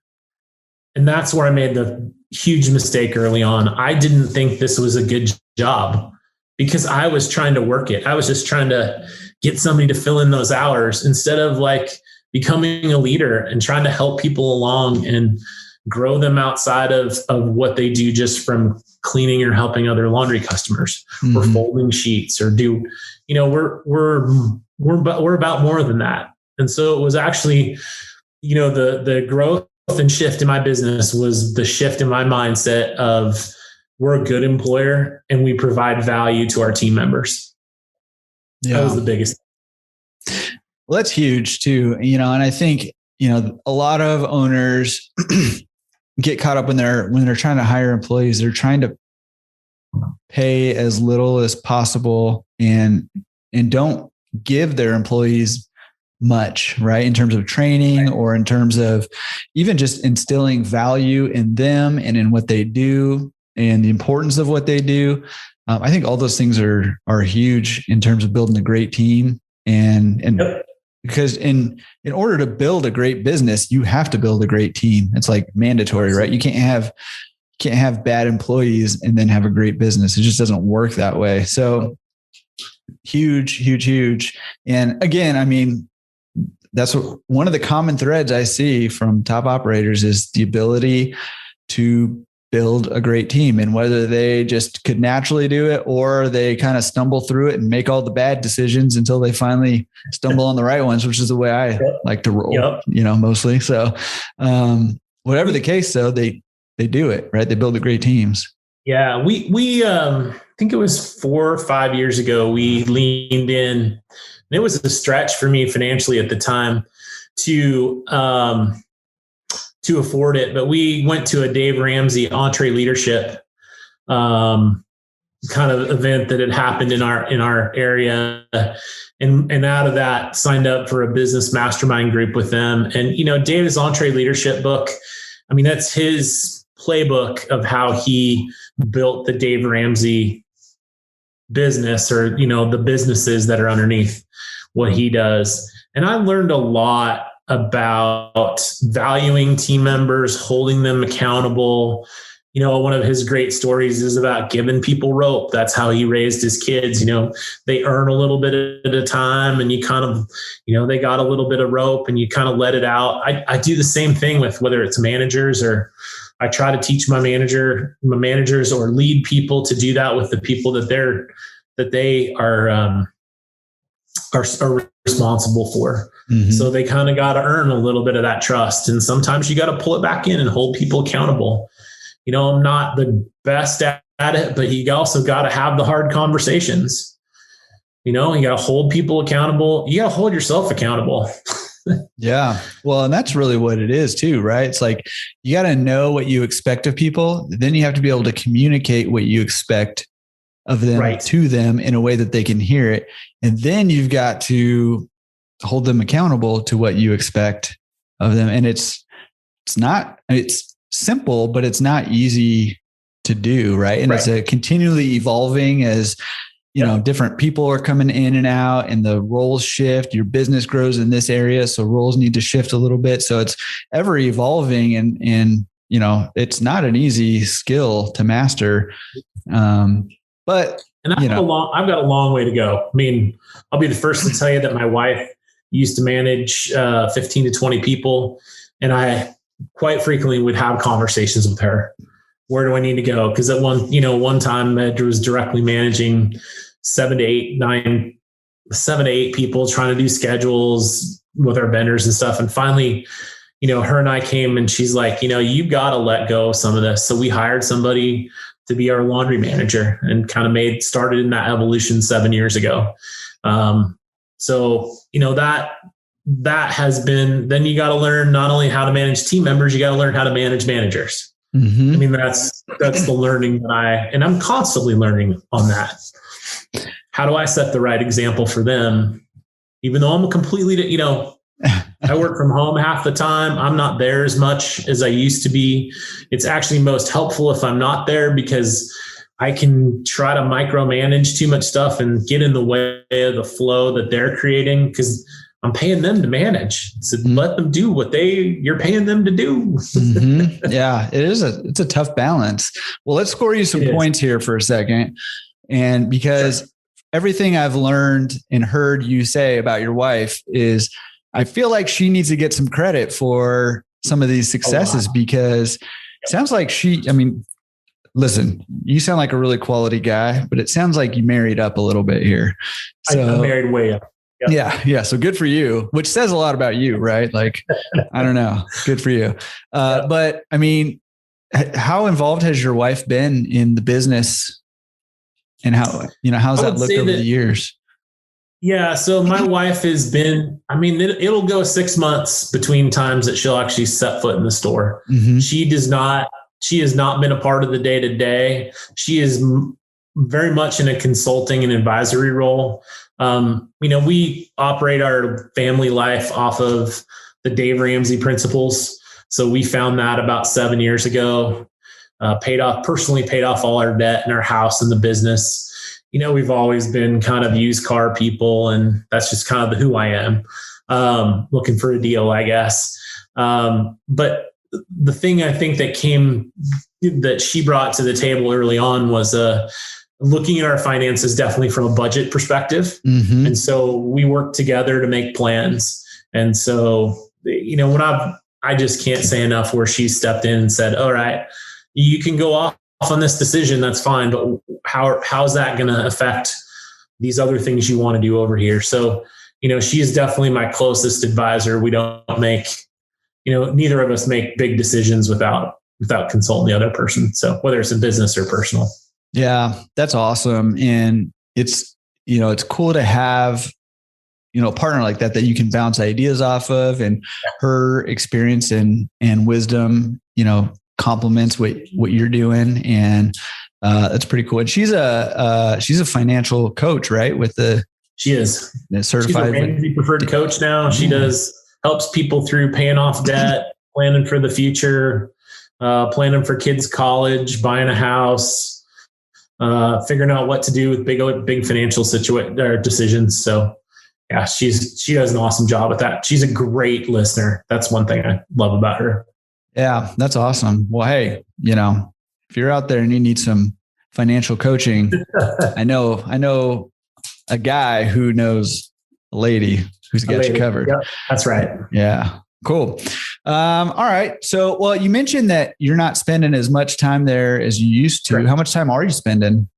And that's where I made the huge mistake early on. I didn't think this was a good job because I was trying to work it. I was just trying to get somebody to fill in those hours instead of like becoming a leader and trying to help people along and grow them outside of what they do just from cleaning or helping other laundry customers or folding sheets or we're about more than that. And so it was actually, the growth and shift in my business was the shift in my mindset of we're a good employer and we provide value to our team members. Yeah. That was the biggest. Well, that's huge too. And I think, a lot of owners get caught up when they're trying to hire employees. They're trying to pay as little as possible and don't give their employees much, right? In terms of training or in terms of even just instilling value in them and in what they do and the importance of what they do. I think all those things are huge in terms of building a great team and because in order to build a great business, you have to build a great team. It's like mandatory, right? You can't have bad employees and then have a great business. It just doesn't work that way. So Huge, huge, huge. And again, I mean, that's one of the common threads I see from top operators is the ability to build a great team, and whether they just could naturally do it or they kind of stumble through it and make all the bad decisions until they finally stumble on the right ones, which is the way I like to roll, mostly. So, whatever the case though, they do it, right? They build the great teams. Yeah. We I think it was 4 or 5 years ago, we leaned in, and it was a stretch for me financially at the time to afford it. But we went to a Dave Ramsey Entree Leadership kind of event that had happened in our area. And out of that, signed up for a business mastermind group with them. And, Dave's Entree Leadership book, I mean, that's his playbook of how he built the Dave Ramsey business, or, the businesses that are underneath what he does. And I learned a lot about valuing team members, holding them accountable. One of his great stories is about giving people rope. That's how he raised his kids. They earn a little bit at a time, and you kind of, they got a little bit of rope and you kind of let it out. I do the same thing with whether it's managers, or I try to teach my managers or lead people to do that with the people that they are responsible for. Mm-hmm. So they kind of got to earn a little bit of that trust. And sometimes you got to pull it back in and hold people accountable. I'm not the best at it, but you also got to have the hard conversations. You got to hold people accountable. You got to hold yourself accountable. Yeah. Well, and that's really what it is too, right? It's like, you got to know what you expect of people. Then you have to be able to communicate what you expect of them to them in a way that they can hear it. And then you've got to hold them accountable to what you expect of them. And it's simple, but it's not easy to do. Right. And it's a continually evolving as, different people are coming in and out, and the roles shift. Your business grows in this area, so roles need to shift a little bit. So it's ever evolving, and it's not an easy skill to master. But I've got a long way to go. I mean, I'll be the first to tell you that my wife used to manage 15 to 20 people, and I quite frequently would have conversations with her. Where do I need to go? Because at one time I was directly managing 7 to 8 people, trying to do schedules with our vendors and stuff. And finally, her and I came, and she's like, you've got to let go of some of this. So we hired somebody to be our laundry manager, and kind of started in that evolution 7 years ago. So that has been, then you got to learn not only how to manage team members, you got to learn how to manage managers. Mm-hmm. I mean, that's the learning that I'm constantly learning on that. How do I set the right example for them? Even though I'm completely, I work from home half the time. I'm not there as much as I used to be. It's actually most helpful if I'm not there, because I can try to micromanage too much stuff and get in the way of the flow that they're creating, because I'm paying them to manage. So let them do what you're paying them to do. Mm-hmm. Yeah, it's a tough balance. Well, let's score you some points here for a second. And because everything I've learned and heard you say about your wife is, I feel like she needs to get some credit for some of these successes, because it sounds like listen, you sound like a really quality guy, but it sounds like you married up a little bit here. So, I married way up. Yep. Yeah. So good for you, which says a lot about you, right? Like, I don't know. Good for you. But I mean, how involved has your wife been in the business, and how's that looked over the years? Yeah. So my wife has been, it'll go 6 months between times that she'll actually set foot in the store. Mm-hmm. She has not been a part of the day to day. She is very much in a consulting and advisory role. We operate our family life off of the Dave Ramsey principles. So we found that about 7 years ago, personally paid off all our debt in our house and the business. We've always been kind of used car people, and that's just kind of who I am, looking for a deal, I guess. But the thing I think that she brought to the table early on was looking at our finances definitely from a budget perspective. Mm-hmm. And so we work together to make plans. And so, when I just can't say enough where she stepped in and said, all right, you can go off on this decision. That's fine. But how's that going to affect these other things you want to do over here? So, she is definitely my closest advisor. We don't make, neither of us make big decisions without consulting the other person. So whether it's in business or personal. Yeah, that's awesome. And it's cool to have, a partner like that you can bounce ideas off of, and her experience and wisdom, complements what you're doing. And that's pretty cool. And she's a financial coach, right? She is certified. She's a Ramsey preferred coach now. She helps people through paying off debt, planning for the future, planning for kids' college, buying a house, figuring out what to do with big financial decisions. So yeah, she does an awesome job at that. She's a great listener. That's one thing I love about her. Yeah, that's awesome. Well, hey, if you're out there and you need some financial coaching, I know a guy who knows a lady who's got you covered. Yep, that's right. Yeah. Cool. All right. So, well, you mentioned that you're not spending as much time there as you used to. Right. How much time are you spending?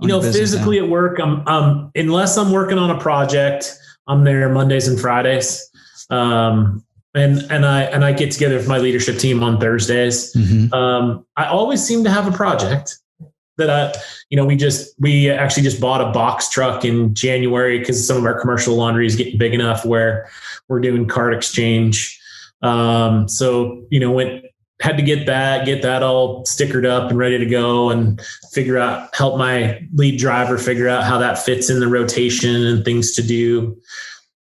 Physically at work, I'm unless I'm working on a project, I'm there Mondays and Fridays. And I get together with my leadership team on Thursdays. Mm-hmm. I always seem to have a project that we actually just bought a box truck in January because some of our commercial laundry is getting big enough where we're doing cart exchange. Had to get that all stickered up and ready to go, and help my lead driver figure out how that fits in the rotation and things to do.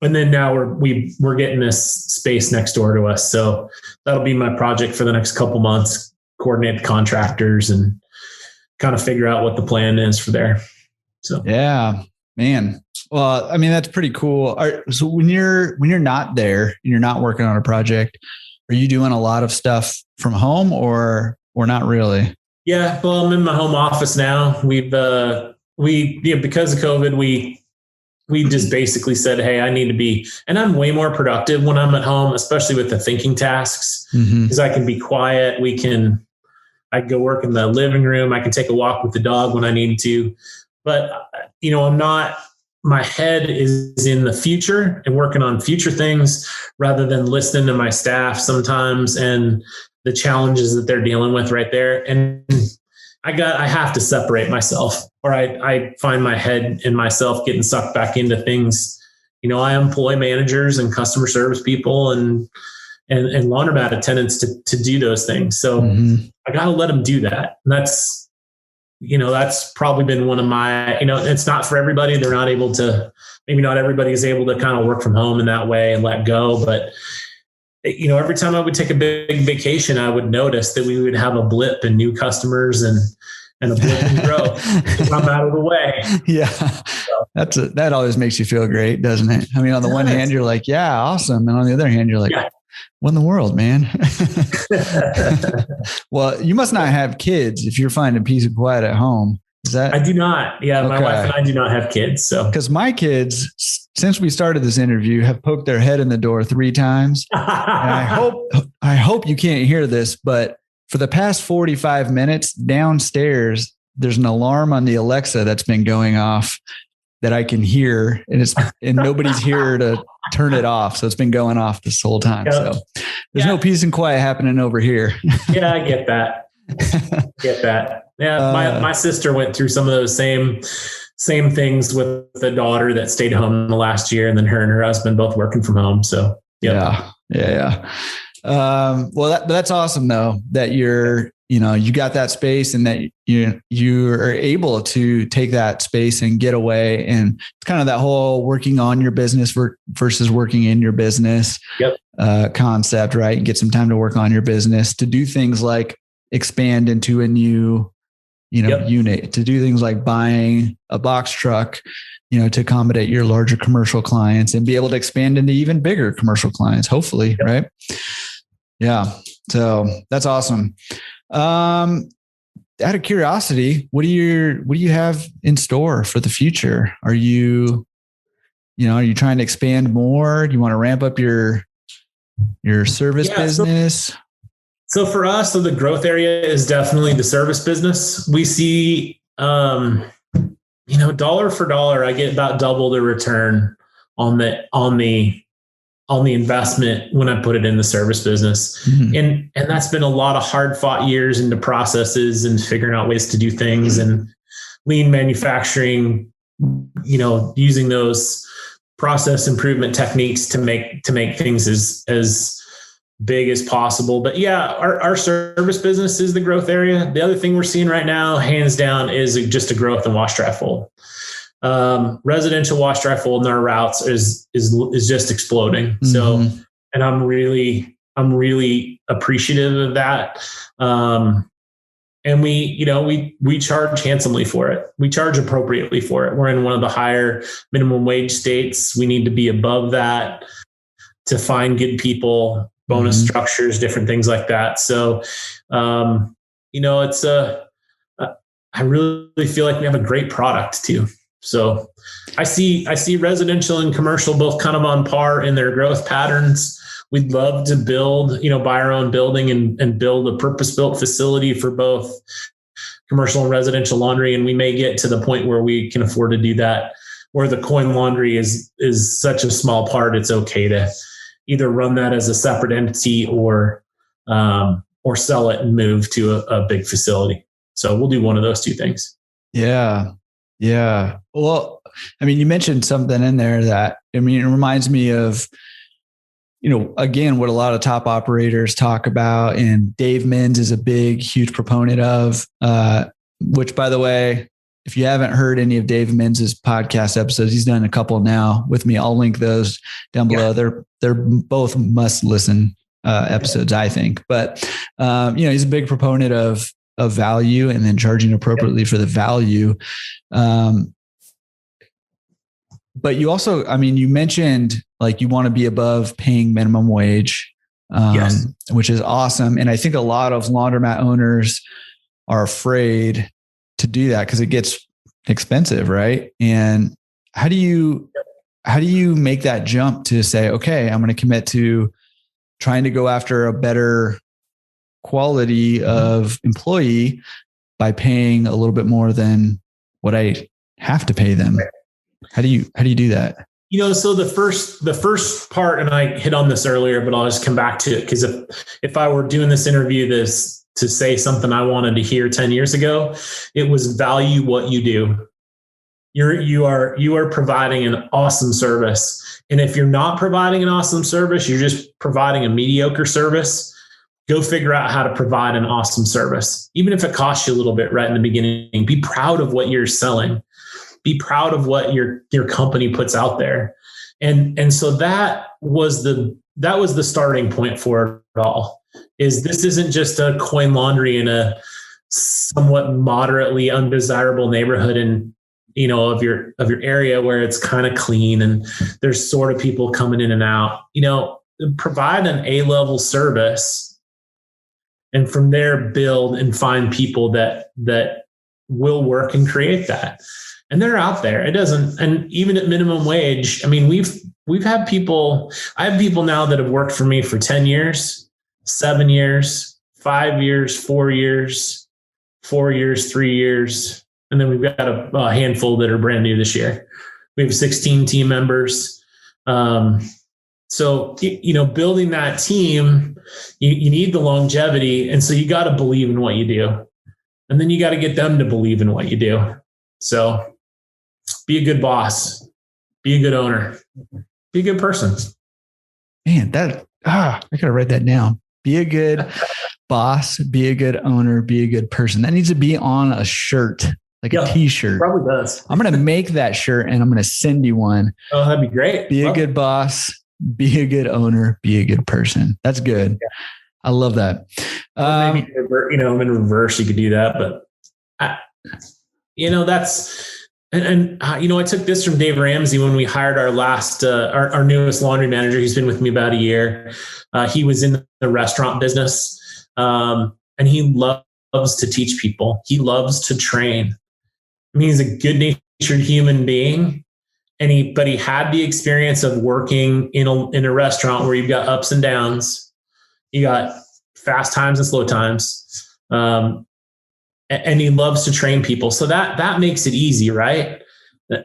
And then now we're getting this space next door to us. So that'll be my project for the next couple months, coordinate the contractors and kind of figure out what the plan is for there. So, yeah, man. Well, I mean, that's pretty cool. So when you're not there and you're not working on a project, are you doing a lot of stuff from home or not really? Yeah. Well, I'm in my home office now. Because of COVID, we just basically said, hey, I need to be, and I'm way more productive when I'm at home, especially with the thinking tasks, because I can be quiet. I can go work in the living room. I can take a walk with the dog when I need to, but my head is in the future and working on future things rather than listening to my staff sometimes and the challenges that they're dealing with right there. And I have to separate myself, or I find my head and myself getting sucked back into things. I employ managers and customer service people and laundromat attendants to do those things. So I got to let them do that. And that's probably been one of my, it's not for everybody. They're not able to, maybe not everybody is able to kind of work from home in that way and let go. But, every time I wowould take a big vacation, I would notice that we would have a blip in new customers and a blip in growth. I'm out of the way. Yeah. So. That always makes you feel great, doesn't it? I mean, on the one hand, you're like, yeah, awesome. And on the other hand, you're like, what in the world, man? Well, you must not have kids if you're finding peace and quiet at home. Is that? I do not. Yeah. Okay. My wife and I do not have kids. So, because my kids, since we started this interview, have poked their head in the door 3 times. And I hope you can't hear this, but for the past 45 minutes downstairs, there's an alarm on the Alexa that's been going off that I can hear, and nobody's here to turn it off. So it's been going off this whole time. Yep. So there's no peace and quiet happening over here. Yeah, I get that. Yeah. My sister went through some of those same things with the daughter that stayed home the last year, and then her and her husband both working from home. So yeah. Well, that's awesome though, that you got that space and that you are able to take that space and get away. And it's kind of that whole working on your business versus working in your business concept, right? And get some time to work on your business, to do things like expand into a new, unit, to do things like buying a box truck, to accommodate your larger commercial clients and be able to expand into even bigger commercial clients, hopefully. Yep. Right. Yeah. So that's awesome. out of curiosity, what do you have in store for the future? Are you trying to expand more? Do you want to ramp up your service business? So for us, the growth area is definitely the service business. We see, dollar for dollar, I get about double the return on the investment when I put it in the service business. Mm-hmm. And that's been a lot of hard fought years into processes and figuring out ways to do things and lean manufacturing, using those process improvement techniques to make things as big as possible. But yeah, our service business is the growth area. The other thing we're seeing right now, hands down, is just a growth in wash, dry, fold. Residential wash, dry, fold in our routes is just exploding. Mm-hmm. So, and I'm really appreciative of that. And we charge handsomely for it. We charge appropriately for it. We're in one of the higher minimum wage states. We need to be above that to find good people, bonus structures, different things like that. So, I really feel like we have a great product too. So I see residential and commercial both kind of on par in their growth patterns. We'd love to build, buy our own building and build a purpose-built facility for both commercial and residential laundry. And we may get to the point where we can afford to do that, where the coin laundry is such a small part. It's okay to either run that as a separate entity or sell it and move to a big facility. So we'll do one of those two things. Yeah. Yeah. Well, you mentioned something in there that, it reminds me of, again, what a lot of top operators talk about, and Dave Menz is a huge proponent of, which, by the way, if you haven't heard any of Dave Menz's podcast episodes, he's done a couple now with me. I'll link those down below. Yeah. They're both must listen episodes, I think. But he's a big proponent of value and then charging appropriately for the value. But you also, you mentioned like you want to be above paying minimum wage, yes, which is awesome. And I think a lot of laundromat owners are afraid to do that because it gets expensive, right? And how do you make that jump to say, okay, I'm going to commit to trying to go after a better quality of employee by paying a little bit more than what I have to pay them? How do you do that? So the first part, and I hit on this earlier, but I'll just come back to it, because if I were doing this interview to say something I wanted to hear 10 years ago, it was value what you do. You are providing an awesome service. And if you're not providing an awesome service, you're just providing a mediocre service. Go figure out how to provide an awesome service. Even if it costs you a little bit right in the beginning, be proud of what you're selling. Be proud of what your company puts out there. And so that was the starting point for it all. This isn't just a coin laundry in a somewhat moderately undesirable neighborhood of your area where it's kind of clean and there's sort of people coming in and out. Provide an A-level service, and from there build and find people that will work and create that. And they're out there. It doesn't, and even at minimum wage, we've had people, I have people now that have worked for me for 10 years, 7 years, 5 years, 4 years, 4 years, 3 years. And then we've got a handful that are brand new this year. We have 16 team members. So, building that team, you need the longevity. And so you got to believe in what you do. And then you got to get them to believe in what you do. So be a good boss, be a good owner, be a good person. Man, I got to write that down. Be a good boss, be a good owner, be a good person. That needs to be on a shirt, like a t-shirt. Probably does. I'm going to make that shirt and I'm going to send you one. Oh, that'd be great. Be a good boss, be a good owner, be a good person. That's good. Yeah. I love that. Maybe, in reverse, you could do that, but that's, I took this from Dave Ramsey when we hired our last, our newest laundry manager. He's been with me about a year. He was in the restaurant business, and he loved loves to teach people. He loves to train. I mean, he's a good natured human being. But he had the experience of working in a restaurant where you've got ups and downs. You got fast times and slow times. And he loves to train people. So that makes it easy, right?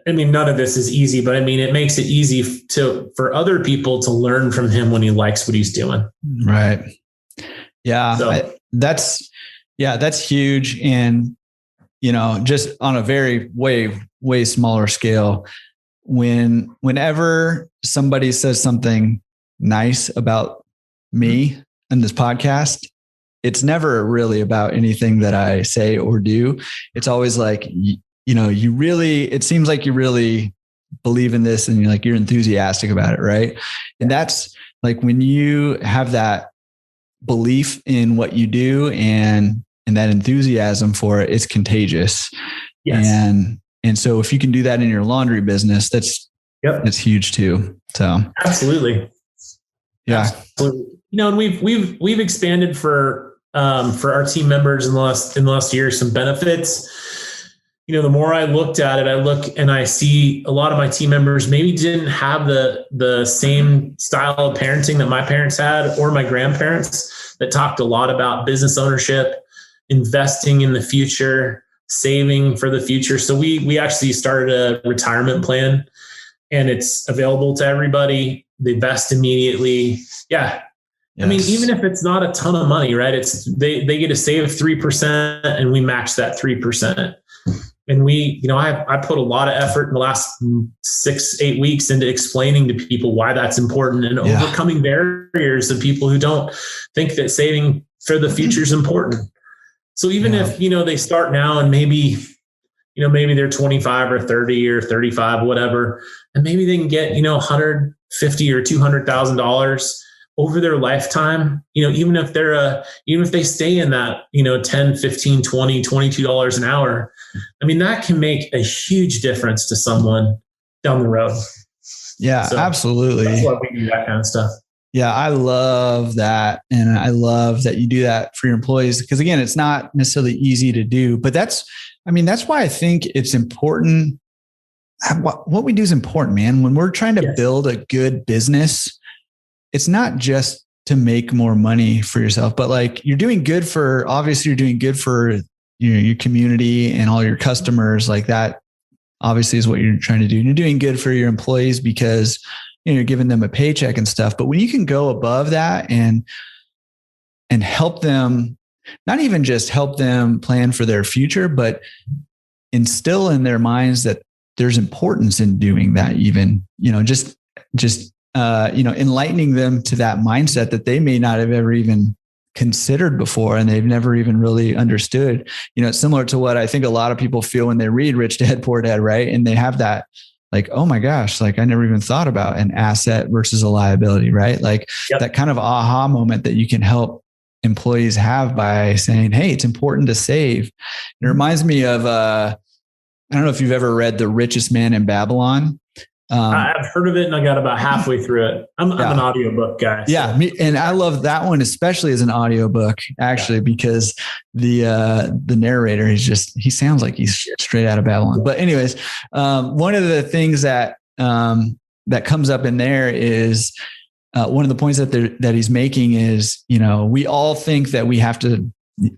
I mean, none of this is easy, but I mean, it makes it easy for other people to learn from him when he likes what he's doing. Right. Yeah. So, that's huge. And, just on a very way smaller scale, whenever somebody says something nice about me in this podcast, it's never really about anything that I say or do. It's always like, it seems like you really believe in this and you're enthusiastic about it. Right. And that's like when you have that belief in what you do and that enthusiasm for it, it's contagious. yes. And so if you can do that in your laundry business, that's huge too. So absolutely. Yeah. Absolutely. And we've expanded for our team members in the last year, some benefits. The more I looked at it, I look and I see a lot of my team members maybe didn't have the same style of parenting that my parents had or my grandparents, that talked a lot about business ownership, investing in the future, saving for the future. So we actually started a retirement plan, and it's available to everybody. They invest immediately. Yeah. Yes. I mean, even if it's not a ton of money, right? They get to save 3% and we match that 3%. And I put a lot of effort in the last 6-8 weeks into explaining to people why that's important and overcoming barriers of people who don't think that saving for the future is important. So even if, they start now and maybe they're 25 or 30 or 35, whatever, and maybe they can get, $150,000 or $200,000 over their lifetime, even if they stay in that, $10, $15, $20, $22 an hour, I mean, that can make a huge difference to someone down the road. Yeah, so absolutely. That's why we do that kind of stuff. Yeah, I love that. And I love that you do that for your employees, because again, it's not necessarily easy to do, but that's why I think it's important. What we do is important, man. When we're trying to build a good business, it's not just to make more money for yourself, but like you're doing good for your community and all your customers. Like that obviously is what you're trying to do. And you're doing good for your employees because you're giving them a paycheck and stuff. But when you can go above that and help them, not even just help them plan for their future, but instill in their minds that there's importance in doing that, even, enlightening them to that mindset that they may not have ever even considered before, and they've never even really understood. It's similar to what I think a lot of people feel when they read Rich Dad Poor Dad, right? And they have that like, oh my gosh, like I never even thought about an asset versus a liability, right? Like that kind of aha moment that you can help employees have by saying, hey, it's important to save. It reminds me of, I don't know if you've ever read The Richest Man in Babylon. I've heard of it and I got about halfway through it. I'm an audiobook guy. So. Yeah. And I love that one, especially as an audiobook, actually, because the narrator he sounds like he's straight out of Babylon. But anyways, one of the things that comes up in there is one of the points that he's making is, we all think that we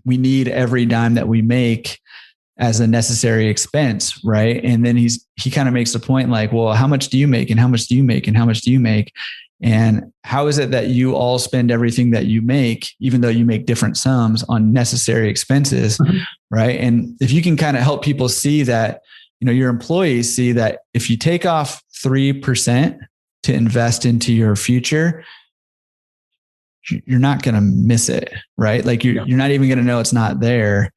need every dime that we make as a necessary expense, right? And then he kind of makes the point like, well, how much do you make, and how much do you make, and how much do you make? And how is it that you all spend everything that you make, even though you make different sums, on necessary expenses, right? And if you can kind of help people see that, your employees see that if you take off 3% to invest into your future, you're not going to miss it, right? Like you're not even going to know it's not there.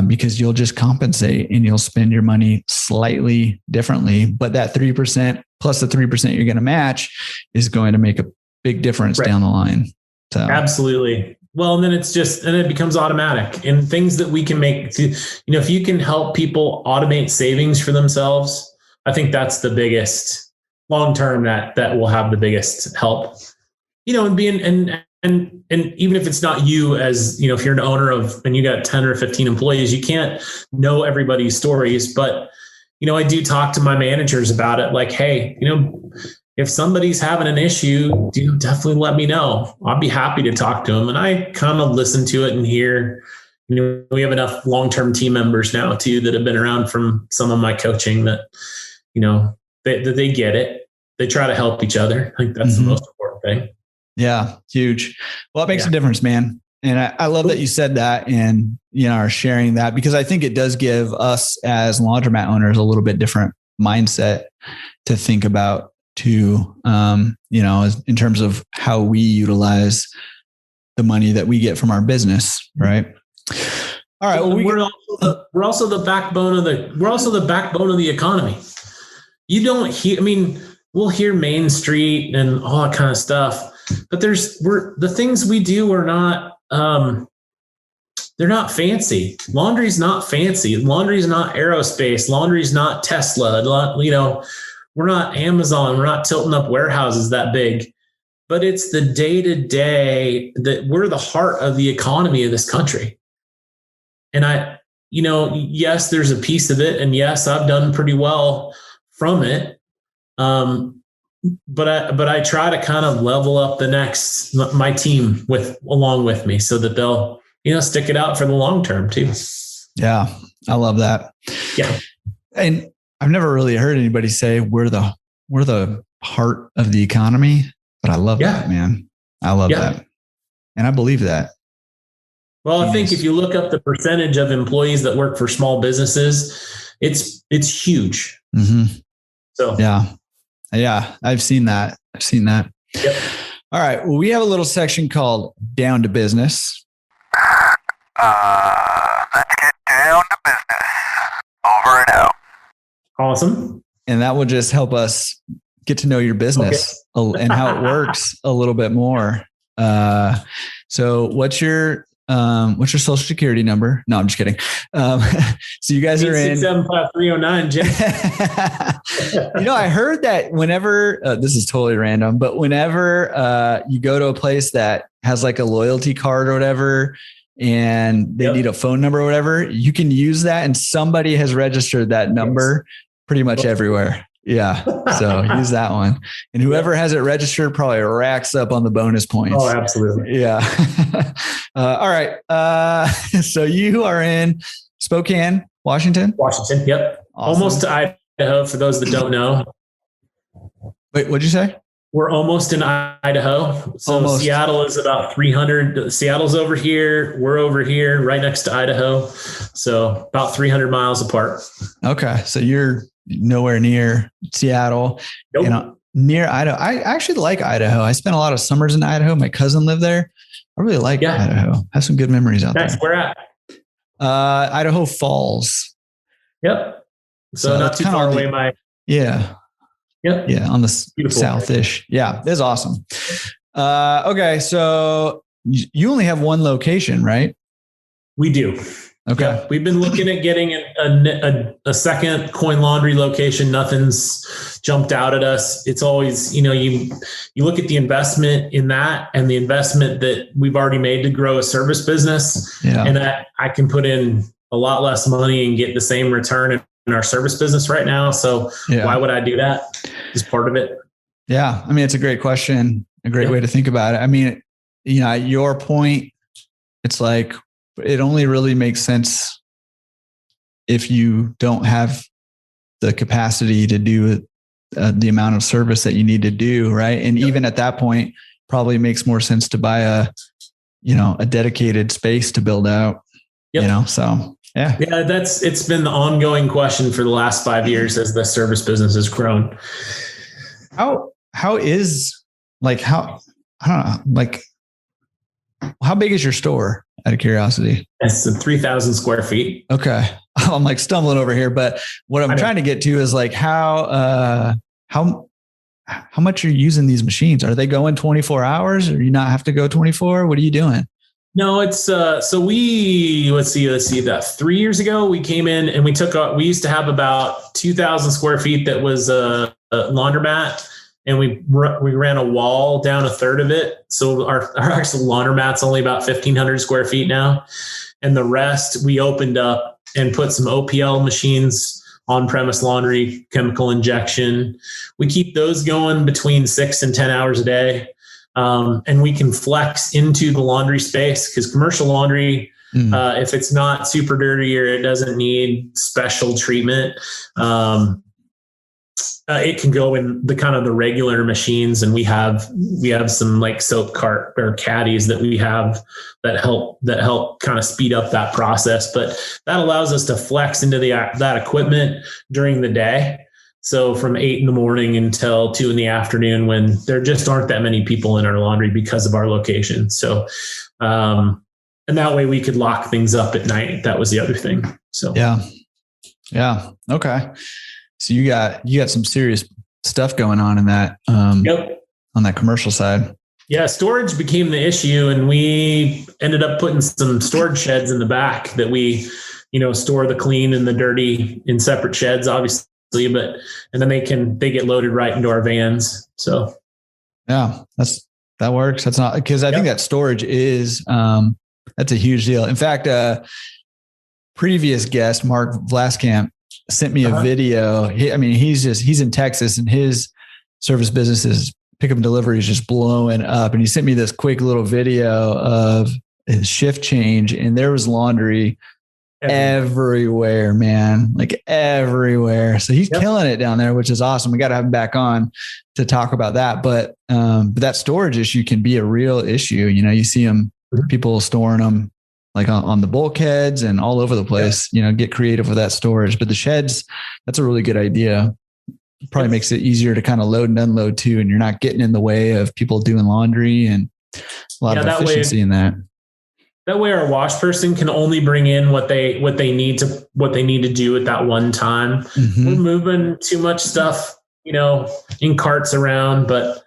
Because you'll just compensate and you'll spend your money slightly differently. But that 3% plus the 3% you're going to match is going to make a big difference down the line. So absolutely. Well, and then it becomes automatic, and things that we can make, if you can help people automate savings for themselves, I think that's the biggest long-term that will have the biggest help, and And even if it's not you, as if you're an owner and you got 10 or 15 employees, you can't know everybody's stories. But, I do talk to my managers about it. Like, hey, if somebody's having an issue, definitely let me know. I'll be happy to talk to them. And I kind of listen to it and hear, we have enough long-term team members now too, that have been around from some of my coaching that, they get it. They try to help each other. I think that's the most important thing. Yeah. Huge. Well, it makes a difference, man. And I love that you said that and, are sharing that, because I think it does give us as laundromat owners a little bit different mindset to think about too, in terms of how we utilize the money that we get from our business. Right. All right. Well, we're also the backbone of the economy. You don't hear, we'll hear Main Street and all that kind of stuff, but the things we do are not, they're not fancy. Laundry's not fancy. Laundry's not aerospace. Laundry's not Tesla. We're not Amazon. We're not tilting up warehouses that big, but it's the day-to-day that we're the heart of the economy of this country. And yes, there's a piece of it. And yes, I've done pretty well from it. But I try to kind of level up my team along with me so that they'll, stick it out for the long term too. Yeah. I love that. Yeah. And I've never really heard anybody say we're the heart of the economy, but I love that, man. I love that. And I believe that. Well, I think if you look up the percentage of employees that work for small businesses, it's huge. Mm-hmm. So, yeah, I've seen that. Yep. All right. Well, we have a little section called Down to Business. Let's get down to business. Over and out. Awesome. And that will just help us get to know your business and how it works a little bit more. So what's your social security number? No, I'm just kidding. So you guys are in 675-309, Jim. I heard that whenever, this is totally random, but whenever you go to a place that has like a loyalty card or whatever, and they need a phone number or whatever, you can use that. And somebody has registered that number pretty much everywhere. Yeah. So use that one. And whoever has it registered probably racks up on the bonus points. Oh, absolutely. Yeah. All right. So you are in Spokane, Washington? Washington. Yep. Awesome. Almost to Idaho for those that don't know. Wait, what'd you say? We're almost in Idaho. So almost. Seattle is about 300. Seattle's over here. We're over here right next to Idaho. So about 300 miles apart. Okay. So you're nowhere near Seattle, nope. Near Idaho. I actually like Idaho. I spent a lot of summers in Idaho. My cousin lived there. I really like Idaho. Have some good memories out there. Where at? Idaho Falls. Yep. So not too far away. Yeah. Yep. Yeah. On the southish. Yeah. That's awesome. Okay. So you only have one location, right? We do. Okay. Yeah, we've been looking at getting a second coin laundry location. Nothing's jumped out at us. It's always, you look at the investment in that and the investment that we've already made to grow a service business. Yeah. And that I can put in a lot less money and get the same return in our service business right now. So why would I do that? Is part of it. Yeah. I mean, it's a great question, a great way to think about it. I mean, at your point, it's like, it only really makes sense if you don't have the capacity to do the amount of service that you need to do. Right. And even at that point, probably makes more sense to buy a dedicated space to build out, so yeah. Yeah. It's been the ongoing question for the last 5 years as the service business has grown. How big is your store, out of curiosity? It's 3,000 square feet. Okay. I'm like stumbling over here, but what I'm trying to get to is like how much you're using these machines. Are they going 24 hours or you not have to go 24? What are you doing? No, it's so let's see that 3 years ago we came in and we used to have about 2,000 square feet that was a laundromat. and we ran a wall down a third of it. So our actual laundromat's only about 1,500 square feet now. And the rest we opened up and put some OPL machines, on-premise laundry, chemical injection. We keep those going between 6 and 10 hours a day. And we can flex into the laundry space because commercial laundry, if it's not super dirty or it doesn't need special treatment, it can go in the kind of the regular machines. And we have some like soap cart or caddies that we have that help kind of speed up that process. But that allows us to flex into that equipment during the day. So from 8 a.m. until 2 p.m. when there just aren't that many people in our laundry because of our location. So, and that way we could lock things up at night. That was the other thing. So, yeah. Okay. So you got some serious stuff going on in that, on that commercial side. Yeah. Storage became the issue, and we ended up putting some storage sheds in the back that we, store the clean and the dirty in separate sheds, obviously. And then they get loaded right into our vans. So yeah, that works. That's not because I think that storage is, that's a huge deal. In fact, previous guest, Mark Vlaskamp, sent me a video. He's in Texas, and his service business is pickup and delivery is just blowing up. And he sent me this quick little video of his shift change, and there was laundry everywhere, man, like everywhere. So he's killing it down there, which is awesome. We got to have him back on to talk about that. But that storage issue can be a real issue. You see them, people storing them like on the bulkheads and all over the place, get creative with that storage. But the sheds, that's a really good idea. Probably makes it easier to kind of load and unload too. And you're not getting in the way of people doing laundry, and a lot of efficiency in that. That way our wash person can only bring in what they need to do at that one time. Mm-hmm. We're moving too much stuff, in carts around, but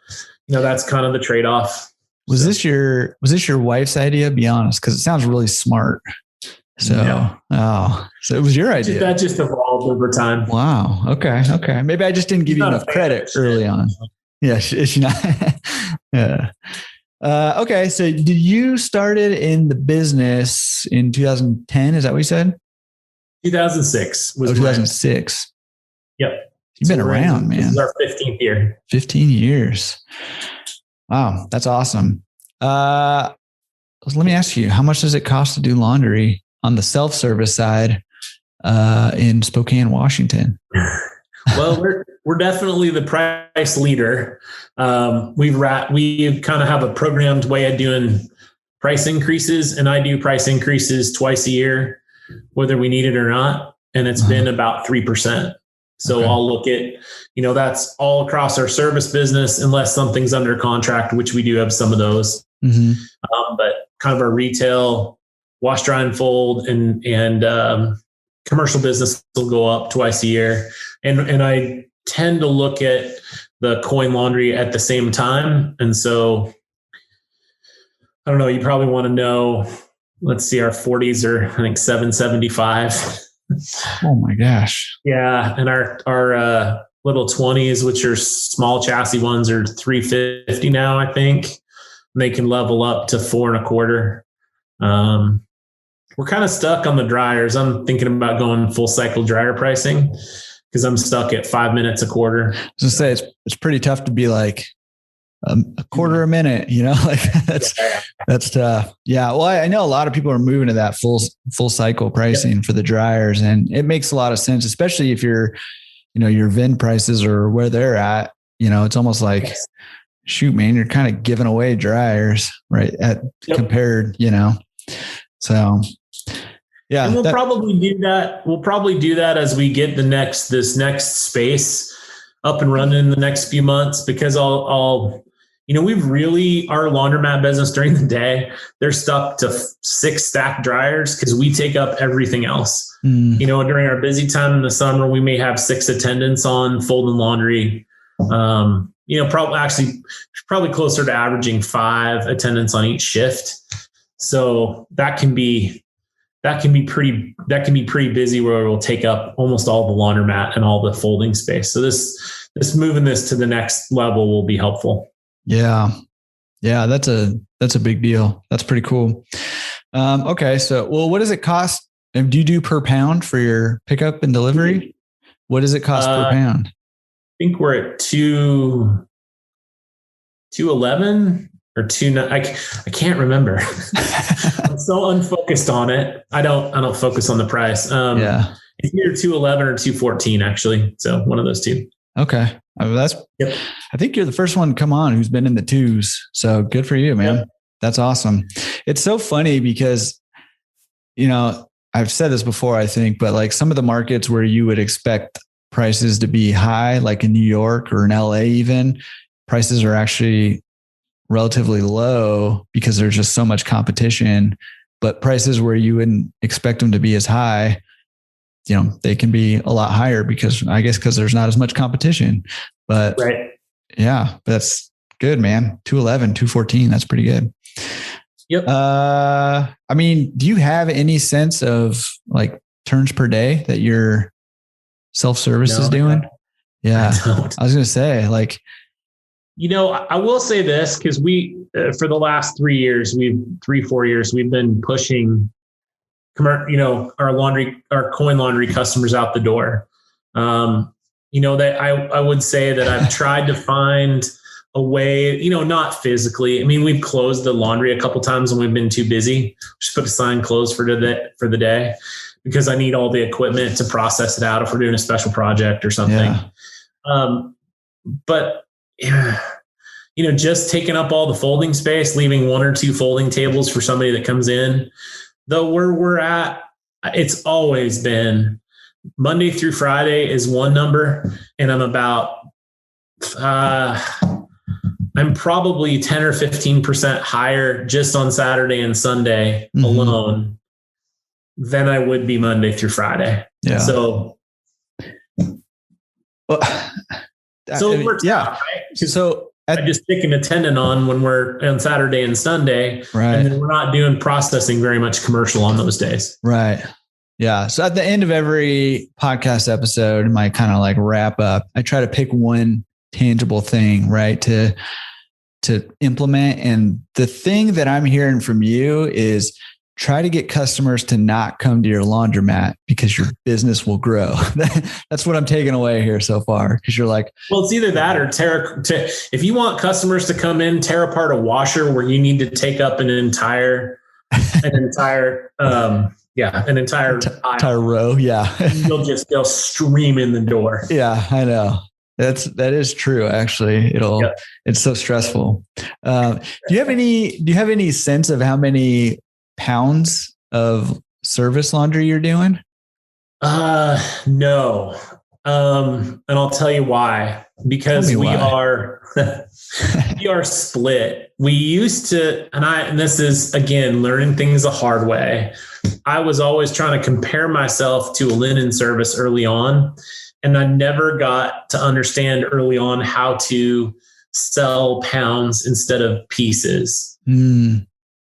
that's kind of the trade-off. Was this your wife's idea? Be honest, because it sounds really smart. So, so it was your idea. That just evolved over time. Wow. Okay. Maybe I just didn't give you enough credit early on. Yeah, is she not? Yeah. Okay. So did you started in the business in 2010? Is that what you said? 2006 was 2006. Yep. You've been around, man. This is our 15th year. 15 years. Wow. That's awesome. Let me ask you, how much does it cost to do laundry on the self-service side in Spokane, Washington? Well, we're definitely the price leader. We kind of have a programmed way of doing price increases, and I do price increases twice a year, whether we need it or not. And it's been about 3%. So I'll look at, that's all across our service business, unless something's under contract, which we do have some of those. Mm-hmm. But kind of our retail wash, dry, and fold and commercial business will go up twice a year. And I tend to look at the coin laundry at the same time. And so, I don't know, you probably want to know, let's see, our 40s are, I think, $775. Oh my gosh. Yeah. And our little 20s, which are small chassis ones, are $350 now, I think. And they can level up to $425. We're kind of stuck on the dryers. I'm thinking about going full cycle dryer pricing because I'm stuck at 5 minutes a quarter. I was gonna say it's pretty tough to be like a quarter a minute, like that's tough. Yeah. Well, I know a lot of people are moving to that full cycle pricing for the dryers, and it makes a lot of sense, especially if your VIN prices are where they're at. It's almost like, shoot, man, you're kind of giving away dryers, right? Compared, so. Yeah. And we'll probably do that. We'll probably do that as we get this next space up and running in the next few months, because we've really, our laundromat business during the day, they're stuck to 6 stacked dryers because we take up everything else. During our busy time in the summer, we may have 6 attendants on folding laundry. Probably closer to averaging 5 attendants on each shift. So that can be pretty busy, where it will take up almost all the laundromat and all the folding space. So this just moving this to the next level will be helpful. Yeah. Yeah. That's a big deal. That's pretty cool. Okay. So, well, what does it cost? And do you do per pound for your pickup and delivery? What does it cost per pound? I think we're at 211 or 29. I can't remember. I'm so unfocused on it. I don't focus on the price. Yeah. It's either 211 or 214 actually. So one of those two. Okay. I mean, Yep. I think you're the first one to come on who's been in the twos. So good for you, man. Yep. That's awesome. It's so funny because, I've said this before, I think, but like some of the markets where you would expect prices to be high, like in New York or in LA, even prices are actually relatively low because there's just so much competition, but prices where you wouldn't expect them to be as high, they can be a lot higher because there's not as much competition, but right. Yeah, that's good, man. 211, 214. That's pretty good. Yep. I mean, do you have any sense of like turns per day that your self-service is doing? Yeah. I was going to say like, I will say this because we, for the last 4 years, we've been pushing, our coin laundry customers out the door. That I would say that I've tried to find a way, not physically. I mean, we've closed the laundry a couple times when we've been too busy. Just put a sign closed for the day because I need all the equipment to process it out if we're doing a special project or something. Yeah. But just taking up all the folding space, leaving 1 or 2 folding tables for somebody that comes in, though where we're at, it's always been Monday through Friday is one number. And I'm probably 10 or 15% higher just on Saturday and Sunday alone than I would be Monday through Friday. Yeah. So, it works out, right? So I just stick an attendant on when we're on Saturday and Sunday, right? And then we're not doing processing very much commercial on those days. Right. Yeah. So at the end of every podcast episode, my kind of like wrap up, I try to pick one tangible thing, right, to implement. And the thing that I'm hearing from you is try to get customers to not come to your laundromat because your business will grow. That's what I'm taking away here so far. Because you're like, well, it's either that or if you want customers to come in, tear apart a washer where you need to take up an entire row. Yeah. They'll stream in the door. Yeah, I know. That is true. Actually, it's so stressful. Do you have any sense of how many pounds of service laundry you're doing? No. And I'll tell you why, because we are split. We used to, and this is again, learning things the hard way. I was always trying to compare myself to a linen service early on. And I never got to understand early on how to sell pounds instead of pieces.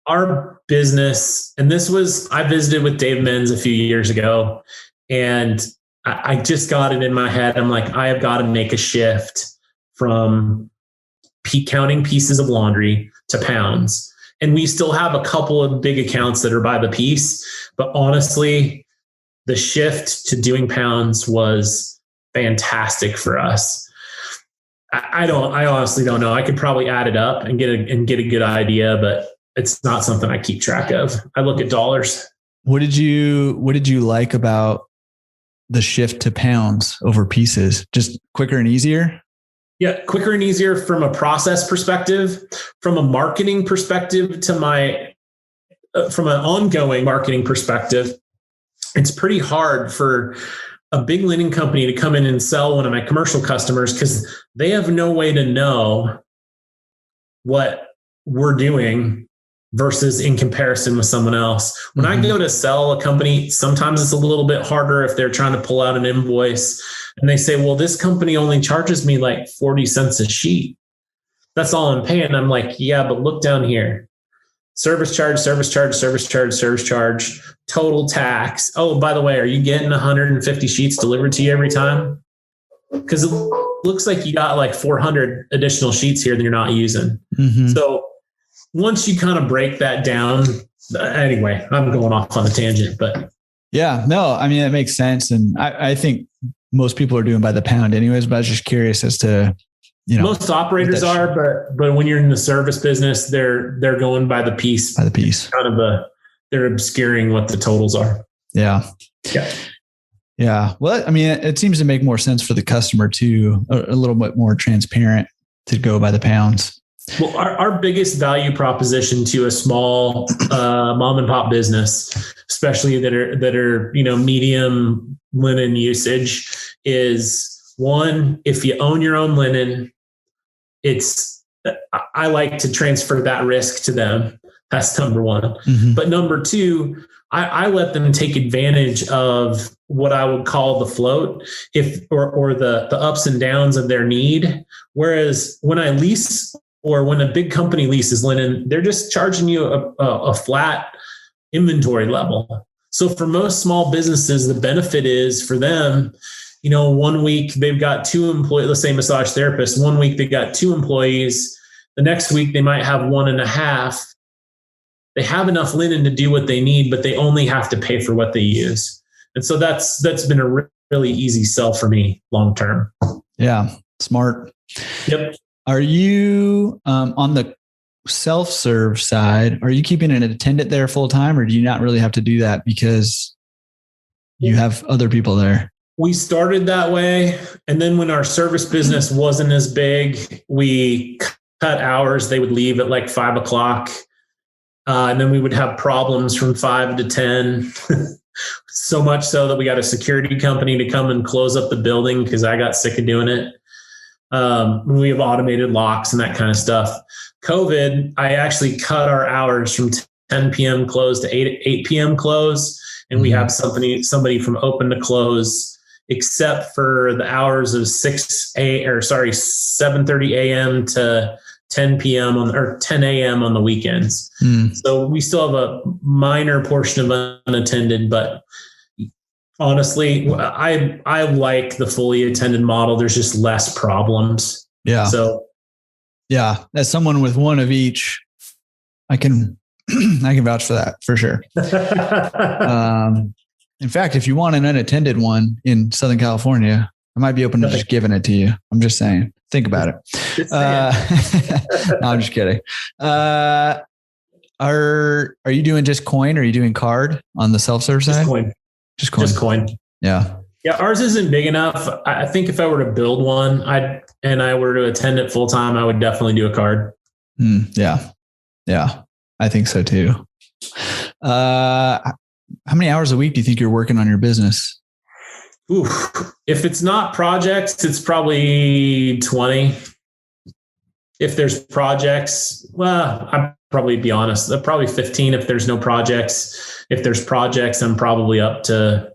Our business, and I visited with Dave Menz a few years ago, and I just got it in my head. I'm like, I have got to make a shift from counting pieces of laundry to pounds. And we still have a couple of big accounts that are by the piece. But honestly, the shift to doing pounds was fantastic for us. I honestly don't know. I could probably add it up and get a good idea, but it's not something I keep track of. I look at dollars. What did you like about the shift to pounds over pieces? Just quicker and easier? Yeah, quicker and easier from a process perspective, from a marketing perspective from an ongoing marketing perspective. It's pretty hard for a big linen company to come in and sell one of my commercial customers because they have no way to know what we're doing versus in comparison with someone else. When I go to sell a company, sometimes it's a little bit harder if they're trying to pull out an invoice and they say, well, this company only charges me like 40 cents a sheet. That's all I'm paying. I'm like, yeah, but look down here. Service charge, total tax. Oh, by the way, are you getting 150 sheets delivered to you every time? because it looks like you got like 400 additional sheets here that you're not using. Mm-hmm. So once you kind of break that down, anyway, I'm going off on a tangent, but yeah, no, I mean, it makes sense. And I think most people are doing by the pound anyways, but I was just curious as to, most operators are, but when you're in the service business, they're going by the piece. By the piece. They're obscuring what the totals are. Yeah. Yeah. Yeah. Well, I mean, it seems to make more sense for the customer too, a little bit more transparent to go by the pounds. Well, our biggest value proposition to a small mom and pop business, especially that are medium linen usage, is one, if you own your own linen, I like to transfer that risk to them. That's number one. Mm-hmm. But number two, I let them take advantage of what I would call the float, or the ups and downs of their need. Whereas when I lease, or when a big company leases linen, they're just charging you a flat inventory level. So for most small businesses, the benefit is for them, 1 week they've got 2 employees, let's say massage therapists. 1 week they got 2 employees. The next week they might have 1.5. They have enough linen to do what they need, but they only have to pay for what they use. And so that's been a really easy sell for me long term. Yeah. Smart. Yep. Are you on the self-serve side? Are you keeping an attendant there full time, or do you not really have to do that because you have other people there? We started that way. And then when our service business wasn't as big, we cut hours. They would leave at like 5 o'clock. And then we would have problems from 5 to 10. So much so that we got a security company to come and close up the building because I got sick of doing it. We have automated locks and that kind of stuff. COVID, I actually cut our hours from 10 p.m. close to 8 p.m. close. And we have somebody from open to close, except for the hours of 7:30 a.m. to 10 p.m. or 10 a.m. on the weekends. So we still have a minor portion of unattended, but honestly, I like the fully attended model. There's just less problems. Yeah. So yeah, as someone with one of each, I can vouch for that for sure. In fact, if you want an unattended one in Southern California, I might be open to just giving it to you. I'm just saying, think about it. No, I'm just kidding. Are you doing just coin, or are you doing card on the self-serve side? Just coin. Yeah. Yeah. Ours isn't big enough. I think if I were to build one, and I were to attend it full time, I would definitely do a card. Yeah. Yeah. I think so too. How many hours a week do you think you're working on your business? If it's not projects, it's probably 20. If there's projects, well, I'd probably be honest. Probably 15 if there's no projects. If there's projects, I'm probably up to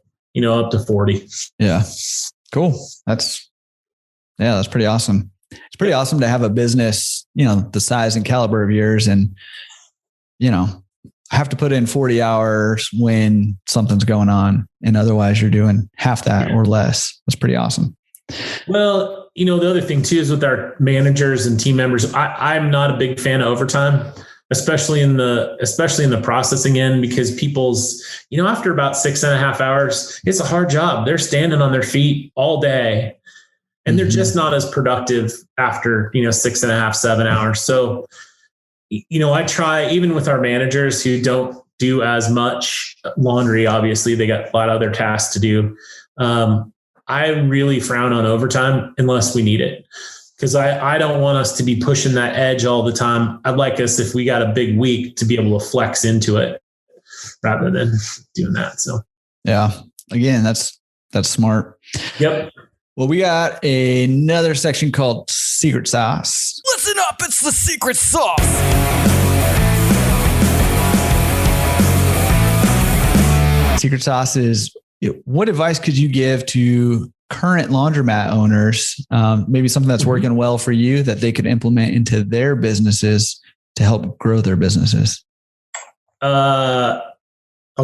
40. Yeah. Cool. That's pretty awesome. It's pretty awesome to have a business, the size and caliber of yours, and, have to put in 40 hours when something's going on, and otherwise you're doing half that or less. That's pretty awesome. Well, the other thing too is with our managers and team members, I'm not a big fan of overtime, especially in the processing end, because people's, after about 6.5 hours, it's a hard job. They're standing on their feet all day, and they're just not as productive after, 6.5, 7 hours. So, I try, even with our managers who don't do as much laundry, obviously they got a lot of other tasks to do. I really frown on overtime unless we need it, because I don't want us to be pushing that edge all the time. I'd like us, if we got a big week, to be able to flex into it rather than doing that. So, yeah, again, that's smart. Yep. Well, we got another section called Secret Sauce. Listen up, it's the secret sauce. Secret Sauce is, what advice could you give to current laundromat owners? Maybe something that's working well for you that they could implement into their businesses to help grow their businesses. I'll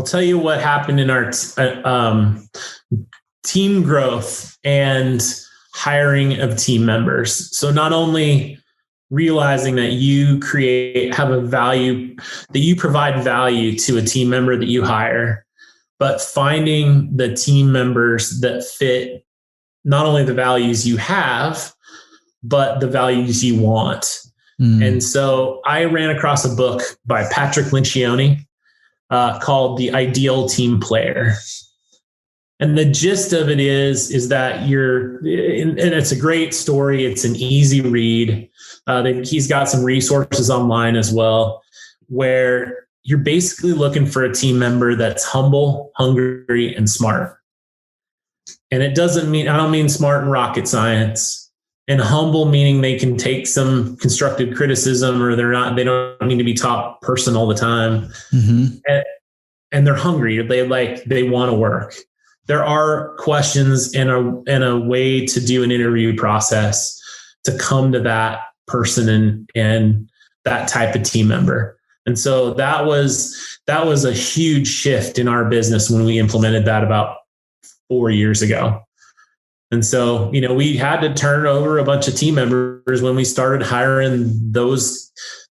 tell you what happened in our team growth and hiring of team members. So not only realizing that you have a value, that you provide value to a team member that you hire, but finding the team members that fit not only the values you have, but the values you want. And so I ran across a book by Patrick Lencioni called The Ideal Team Player. And the gist of it is that and it's a great story. It's an easy read. He's got some resources online as well, where you're basically looking for a team member that's humble, hungry, and smart. And I don't mean smart in rocket science. And humble meaning they can take some constructive criticism, or they don't need to be top person all the time. And they're hungry. They want to work. There are questions and a way to do an interview process to come to that person and that type of team member. And so that was a huge shift in our business when we implemented that about 4 years ago. And so, we had to turn over a bunch of team members when we started hiring those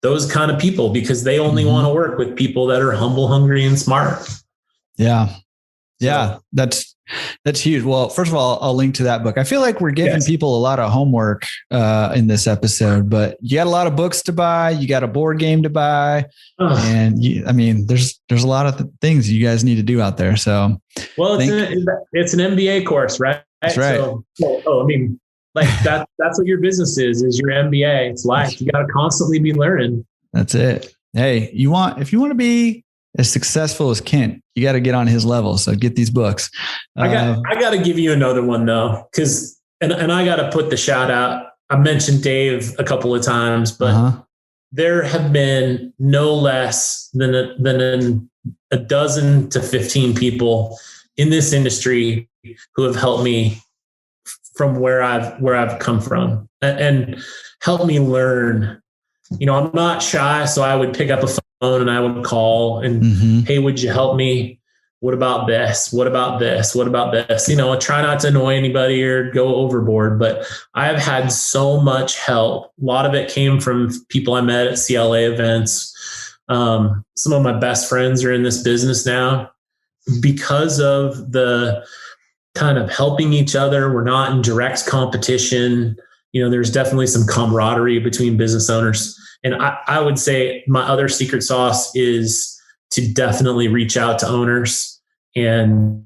kind of people, because they only want to work with people that are humble, hungry, and smart. Yeah. Yeah. That's huge. Well, first of all, I'll link to that book. I feel like we're giving people a lot of homework in this episode, but you got a lot of books to buy. You got a board game to buy. And there's a lot of things you guys need to do out there. So, well, it's an MBA course, right? That's right. That's what your business is your MBA. It's life. You got to constantly be learning. That's it. Hey, if you want to be as successful as Kent, you got to get on his level. So get these books. I got to give you another one though, because and I got to put the shout out. I mentioned Dave a couple of times, but there have been no less than a dozen to 15 people in this industry who have helped me from where I've come from and helped me learn. I'm not shy, so I would pick up a phone and I would call and, hey, would you help me? What about this? What about this? What about this? I try not to annoy anybody or go overboard, but I've had so much help. A lot of it came from people I met at CLA events. Some of my best friends are in this business now because of the kind of helping each other. We're not in direct competition. There's definitely some camaraderie between business owners. And I would say my other secret sauce is to definitely reach out to owners and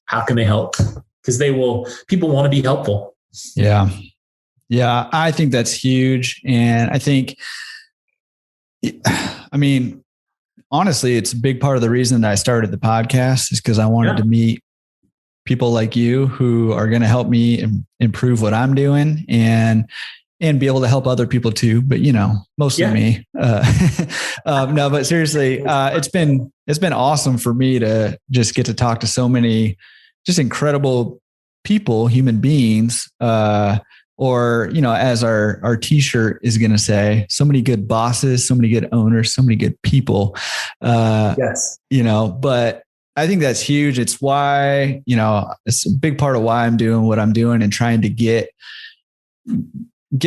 how can they help? Because people want to be helpful. Yeah. Yeah. I think that's huge. And I think, honestly, it's a big part of the reason that I started the podcast is because I wanted to meet people like you who are going to help me improve what I'm doing and be able to help other people too. But, mostly me. No, but seriously, it's been awesome for me to just get to talk to so many just incredible people, human beings, or, as our t-shirt is going to say, so many good bosses, so many good owners, so many good people. But I think that's huge. It's why, it's a big part of why I'm doing what I'm doing and trying to get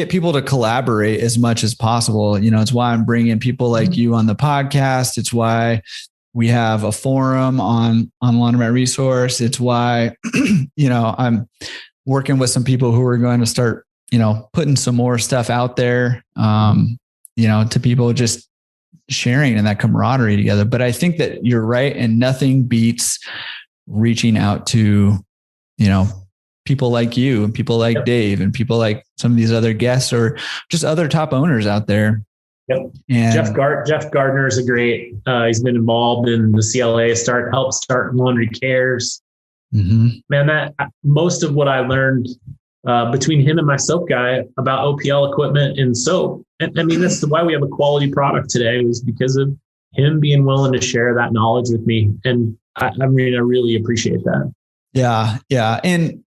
people to collaborate as much as possible. It's why I'm bringing people like you on the podcast. It's why we have a forum on Laundromat Resource. It's why, I'm working with some people who are going to start, putting some more stuff out there, to people just sharing and that camaraderie together. But I think that you're right. And nothing beats reaching out to, people like you and people like Dave and people like some of these other guests or just other top owners out there. Yep. And Jeff Gardner is a great, he's been involved in the CLA help start Laundry Cares. Man, that most of what I learned between him and my soap guy about OPL equipment and soap. And that's why we have a quality product today, was because of him being willing to share that knowledge with me. And I really appreciate that. Yeah. Yeah. And,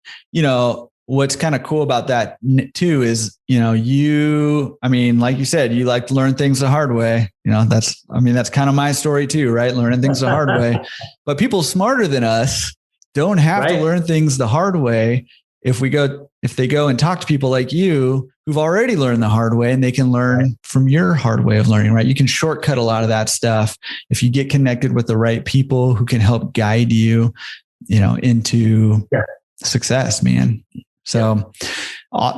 what's kind of cool about that too is, like you said, you like to learn things the hard way. That's kind of my story too, right? Learning things the hard way. But people smarter than us don't have to learn things the hard way. if they go and talk to people like you who've already learned the hard way, and they can learn from your hard way of learning, right? You can shortcut a lot of that stuff if you get connected with the right people who can help guide you, into success, man. So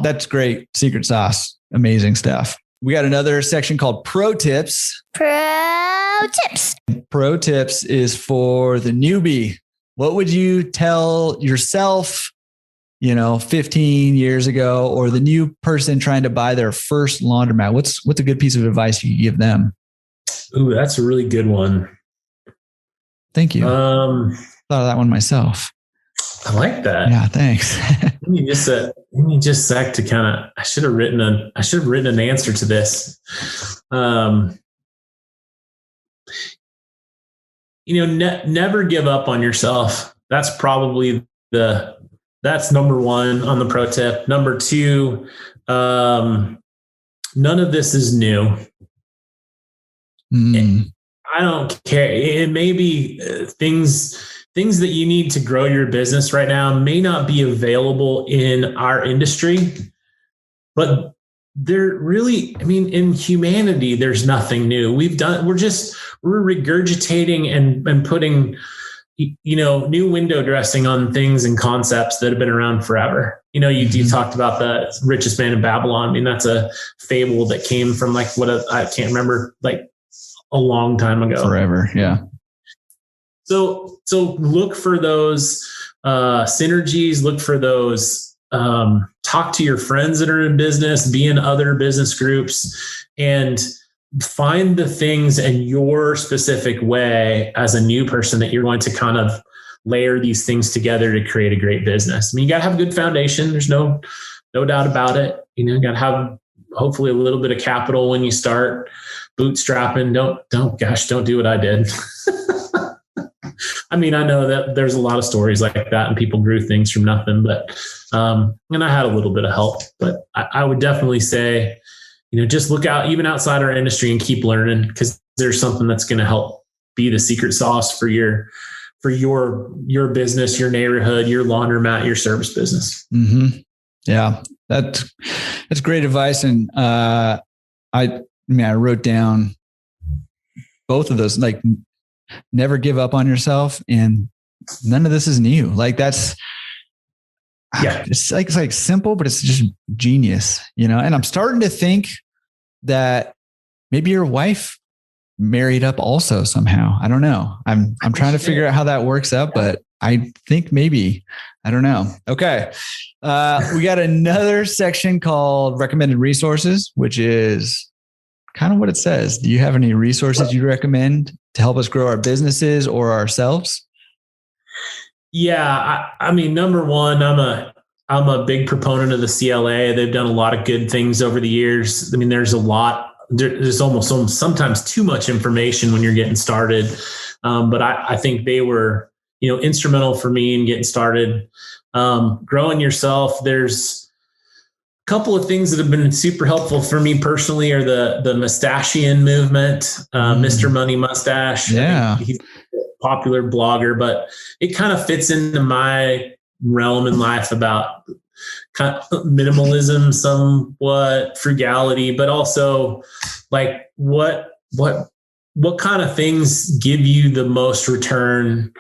that's great. Secret sauce. Amazing stuff. We got another section called Pro Tips. Pro Tips. Pro Tips is for the newbie. What would you tell yourself, 15 years ago, or the new person trying to buy their first laundromat? What's a good piece of advice you give them? Ooh, that's a really good one. Thank you. Thought of that one myself. I like that. Yeah, thanks. Let me just a sec to kind of. I should have written an answer to this. Never give up on yourself. That's probably that's number one on the pro tip. Number two, none of this is new. I don't care. It may be things that you need to grow your business right now may not be available in our industry, but they're really, in humanity, there's nothing new. We're regurgitating and putting, new window dressing on things and concepts that have been around forever. You talked about the richest man in Babylon. That's a fable that came from I can't remember, a long time ago. Forever. Yeah. So look for those synergies, look for those, talk to your friends that are in business, be in other business groups, and find the things in your specific way as a new person that you're going to kind of layer these things together to create a great business. You got to have a good foundation. There's no doubt about it. You got to have hopefully a little bit of capital when you start bootstrapping. Don't do what I did. I know that there's a lot of stories like that and people grew things from nothing, but, and I had a little bit of help, but I would definitely say, just look out even outside our industry and keep learning, because there's something that's going to help be the secret sauce for your business, your neighborhood, your laundromat, your service business. Mm-hmm. Yeah, that's great advice. And, I wrote down both of those, never give up on yourself, and none of this is new. It's like simple, but it's just genius, and I'm starting to think that maybe your wife married up also somehow. I don't know. I'm trying to figure out how that works out, but I think maybe, I don't know. Okay. We got another section called recommended resources, which is kind of what it says. Do you have any resources you recommend to help us grow our businesses or ourselves? Yeah. Number one, I'm a big proponent of the CLA. They've done a lot of good things over the years. There's there's almost sometimes too much information when you're getting started. But I think they were, instrumental for me in getting started. Growing yourself. There's a couple of things that have been super helpful for me personally are the Mustachian movement, Mr. Money Mustache. Yeah. He's a popular blogger, but it kind of fits into my realm in life about kind of minimalism, somewhat frugality, but also what kind of things give you the most return,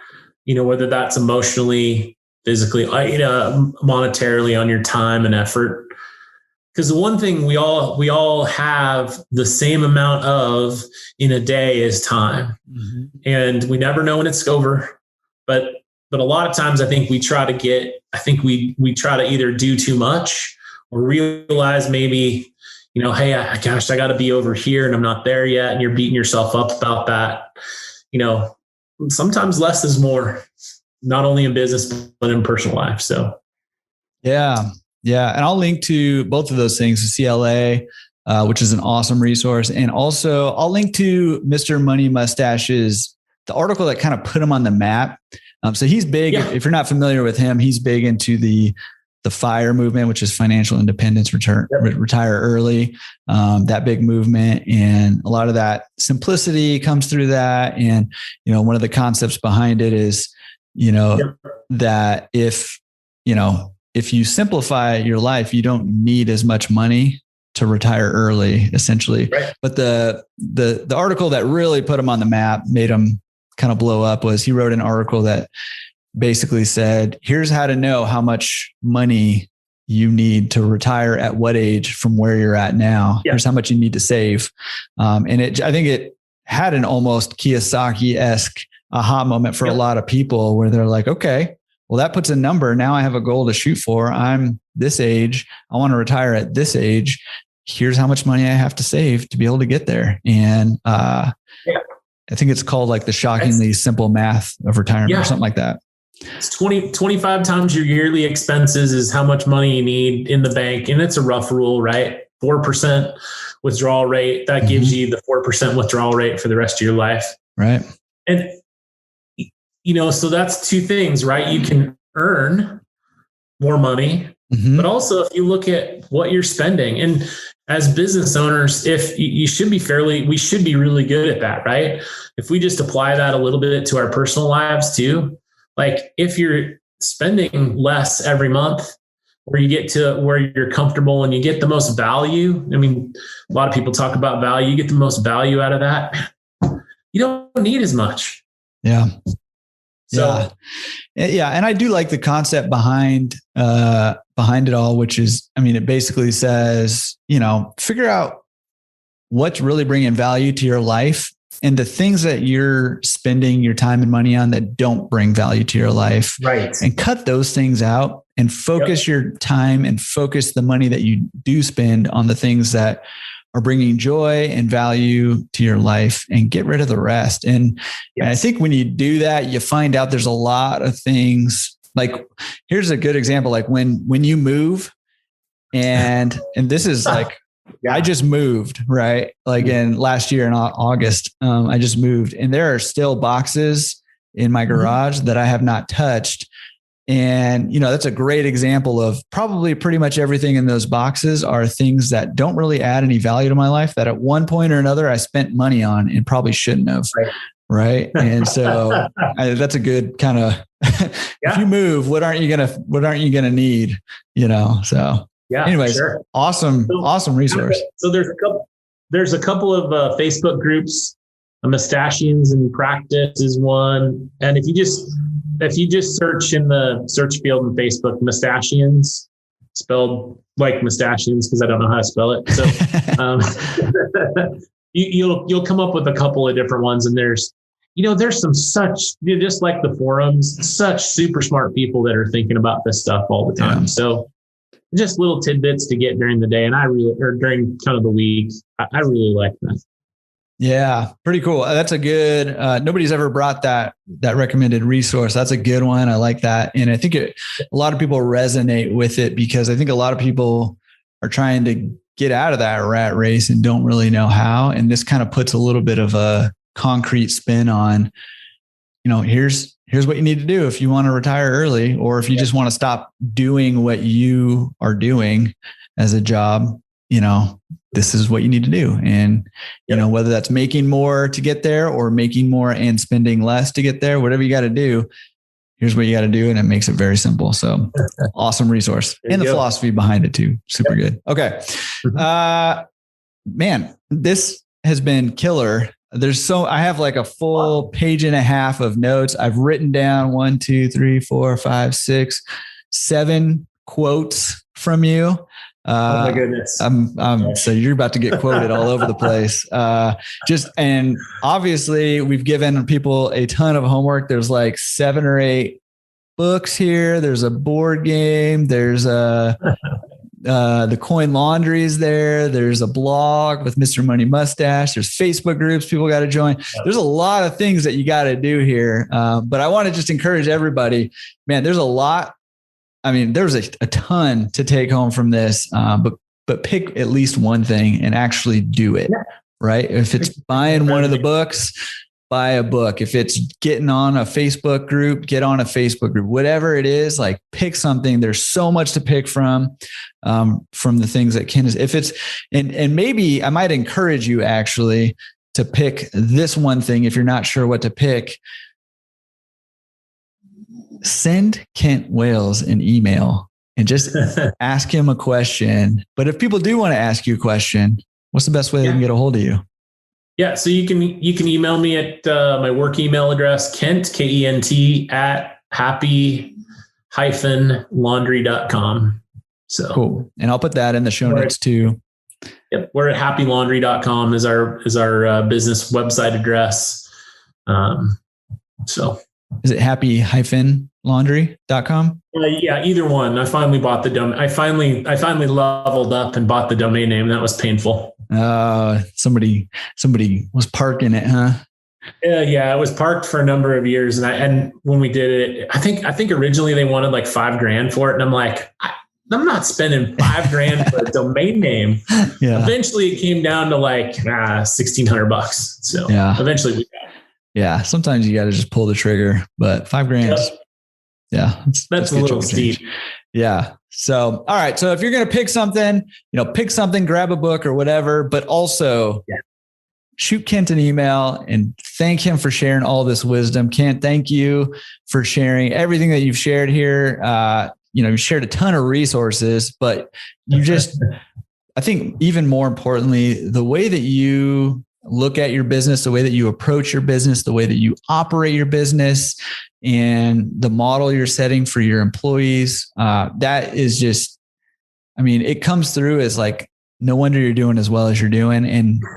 whether that's emotionally, physically, monetarily, on your time and effort. Because the one thing we all have the same amount of in a day is time. Mm-hmm. And we never know when it's over. But a lot of times I think we try to either do too much or realize maybe, hey, I got to be over here and I'm not there yet. And you're beating yourself up about that. Sometimes less is more, not only in business, but in personal life. So. Yeah. Yeah. And I'll link to both of those things, the CLA, which is an awesome resource. And also I'll link to Mr. Money Mustache's, the article that kind of put him on the map. So he's big. Yeah. If you're not familiar with him, he's big into the FIRE movement, which is financial independence, retire early, that big movement. And a lot of that simplicity comes through that. And, one of the concepts behind it is, that if, if you simplify your life, you don't need as much money to retire early, essentially. Right. But the article that really put him on the map, made him kind of blow up, was he wrote an article that basically said, here's how to know how much money you need to retire at what age from where you're at now. Yeah. Here's how much you need to save. And I think it had an almost Kiyosaki-esque aha moment for a lot of people where they're like, okay, well, that puts a number. Now I have a goal to shoot for. I'm this age. I want to retire at this age. Here's how much money I have to save to be able to get there. And I think it's called like the shockingly simple math of retirement or something like that. It's 25 times your yearly expenses is how much money you need in the bank. And it's a rough rule, right? 4% withdrawal rate. That gives you the 4% withdrawal rate for the rest of your life. Right. And, so that's two things, right? You can earn more money, but also if you look at what you're spending, and as business owners, if we should be really good at that, right? If we just apply that a little bit to our personal lives too, like if you're spending less every month, where you get to where you're comfortable and you get the most value. I mean, a lot of people talk about value. You get the most value out of that. You don't need as much. Yeah. So, yeah. And I do like the concept behind it all, which is, I mean, it basically says, figure out what's really bringing value to your life and the things that you're spending your time and money on that don't bring value to your life. Right. And cut those things out and focus your time and focus the money that you do spend on the things that are bringing joy and value to your life, and get rid of the rest. And I think when you do that, you find out there's a lot of things. Like, here's a good example. Like when you move and this is like, I just moved, right? Like in last year in August, I just moved, and there are still boxes in my garage that I have not touched. And, that's a great example of probably pretty much everything in those boxes are things that don't really add any value to my life, that at one point or another I spent money on and probably shouldn't have. Right. And so that's a good kind of, if you move, what aren't you going to need, so. Yeah. Anyways, sure. Awesome resource. So there's a couple of Facebook groups. Mustachians in Practice is one, and if you just search in the search field in Facebook, Mustachians, spelled like Mustachians because I don't know how to spell it. So you'll come up with a couple of different ones, and there's some just like the forums, such super smart people that are thinking about this stuff all the time. Yeah. So just little tidbits to get during the day. And during kind of the week, I really like that. Yeah, pretty cool. That's a good, nobody's ever brought that recommended resource. That's a good one. I like that. And I think a lot of people resonate with it because I think a lot of people are trying to get out of that rat race and don't really know how. And this kind of puts a little bit of a concrete spin on, here's what you need to do if you want to retire early, or if you just want to stop doing what you are doing as a job, this is what you need to do. And, whether that's making more to get there or making more and spending less to get there, whatever you got to do, here's what you got to do. And it makes it very simple. So awesome resource. And the philosophy behind it too. Super good. Okay. Man, this has been killer. I have like a full page and a half of notes. I've written down 1, 2, 3, 4, 5, 6, 7 quotes from you. Oh my goodness. So you're about to get quoted all over the place. And obviously we've given people a ton of homework. There's like 7 or 8 books here. There's a board game. There's the coin laundry is there. There's a blog with Mr. Money Mustache. There's Facebook groups people got to join. There's a lot of things that you got to do here. But I want to just encourage everybody, man, there's a lot. I mean, there's a ton to take home from this, but pick at least one thing and actually do it, right? If it's buying one of the books, buy a book. If it's getting on a Facebook group, get on a Facebook group. Whatever it is, like pick something. There's so much to pick from the things that Ken is. If it's and maybe I might encourage you actually to pick this one thing if you're not sure what to pick. Send Kent Wales an email and just ask him a question. But if people do want to ask you a question, what's the best way they can get a hold of you? Yeah. So you can email me at my work email address, Kent, Kent, at happy-laundry.com. So cool. And I'll put that in the show notes too. Yep. We're at happylaundry.com is our business website address. So is it happy-laundry.com? Yeah, either one. I finally bought the domain. I finally leveled up and bought the domain name. That was painful. Somebody was parking it, huh? Yeah, it was parked for a number of years. And when we did it, I think originally they wanted like $5,000 for it. And I'm like, I'm not spending $5,000 for a domain name. Yeah. Eventually it came down to like $1,600. So eventually we got it. Yeah. Sometimes you got to just pull the trigger, but $5,000. Yep. Yeah. That's a little steep. Yeah. So, all right. So if you're going to pick something, grab a book or whatever, but also shoot Kent an email and thank him for sharing all this wisdom. Kent, thank you for sharing everything that you've shared here. You shared a ton of resources, but you just, I think even more importantly, the way that you look at your business, the way that you approach your business, the way that you operate your business, and the model you're setting for your employees, that is just, it comes through as like, no wonder you're doing as well as you're doing.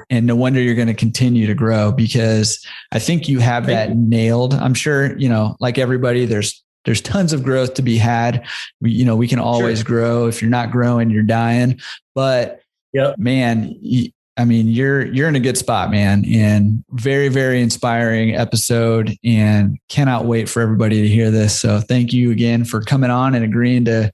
And no wonder you're going to continue to grow, because I think you have that nailed. I'm sure, like everybody, there's tons of growth to be had. We can always grow. If you're not growing, you're dying, but man, you're in a good spot, man, and very, very inspiring episode, and cannot wait for everybody to hear this. So thank you again for coming on and agreeing to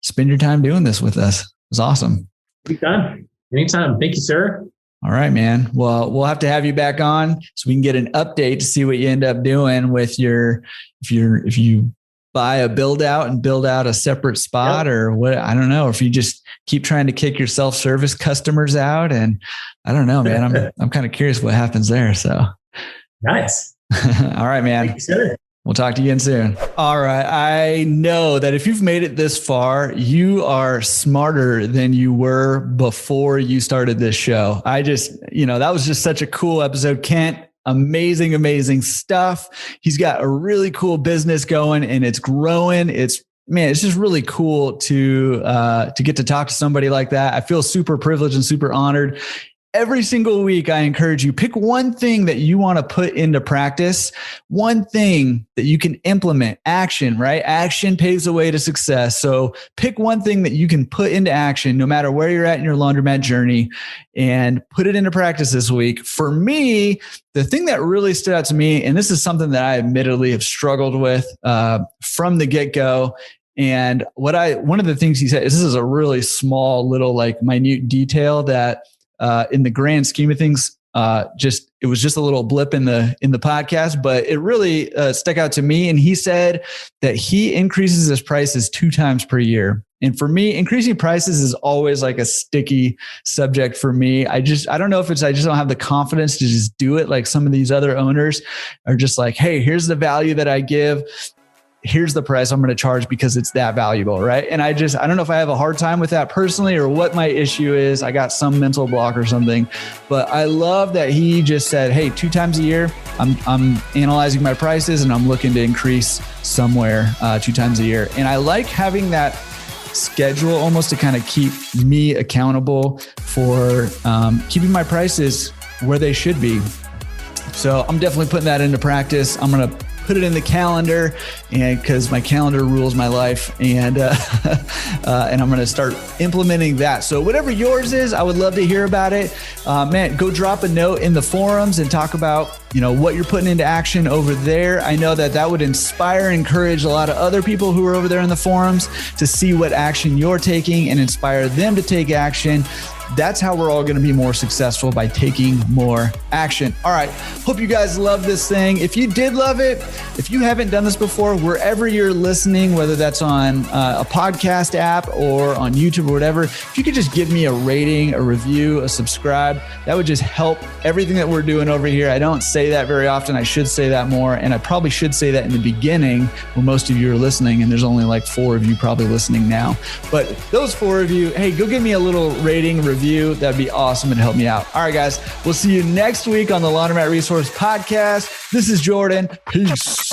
spend your time doing this with us. It was awesome. Anytime. Thank you, sir. All right, man. Well, we'll have to have you back on so we can get an update to see what you end up doing with if you buy a build out a separate spot or what, I don't know, if you just keep trying to kick your self-service customers out, and I don't know, man, I'm kind of curious what happens there. So nice. All right, man. Thank you, sir. We'll talk to you again soon. All right. I know that if you've made it this far, you are smarter than you were before you started this show. that was just such a cool episode. Kent, amazing stuff. He's got a really cool business going and it's growing. It's just really cool to get to talk to somebody like that. I feel super privileged and super honored. Every single week, I encourage you, pick one thing that you want to put into practice, one thing that you can implement. Action, right? Action paves the way to success. So pick one thing that you can put into action, no matter where you're at in your laundromat journey, and put it into practice this week. For me, the thing that really stood out to me, and this is something that I admittedly have struggled with from the get-go, and one of the things he said is, this is a really small little like minute detail that in the grand scheme of things, it was just a little blip in the podcast, but it really stuck out to me. And he said that he increases his prices 2 times per year. And for me, increasing prices is always like a sticky subject for me. I don't know if I just don't have the confidence to just do it. Like some of these other owners are just like, hey, here's the value that I give. Here's the price I'm going to charge because it's that valuable, right? And I don't know if I have a hard time with that personally or what my issue is. I got some mental block or something, but I love that he just said, hey, 2 times a year, I'm analyzing my prices and I'm looking to increase somewhere 2 times a year. And I like having that schedule almost to kind of keep me accountable for keeping my prices where they should be. So I'm definitely putting that into practice. I'm going to put it in the calendar, and because my calendar rules my life, and I'm going to start implementing that. So whatever yours is, I would love to hear about it. Man, go drop a note in the forums and talk about, what you're putting into action over there. I know that would inspire and encourage a lot of other people who are over there in the forums to see what action you're taking and inspire them to take action. That's how we're all going to be more successful, by taking more action. All right. Hope you guys love this thing. If you did love it, if you haven't done this before, wherever you're listening, whether that's on a podcast app or on YouTube or whatever, if you could just give me a rating, a review, a subscribe, that would just help everything that we're doing over here. I don't say that very often. I should say that more. And I probably should say that in the beginning when most of you are listening, and there's only like 4 of you probably listening now. But those 4 of you, hey, go give me a little rating, review. That'd be awesome and help me out. All right, guys, we'll see you next week on the Laundromat Resource podcast. This is Jordan. Peace.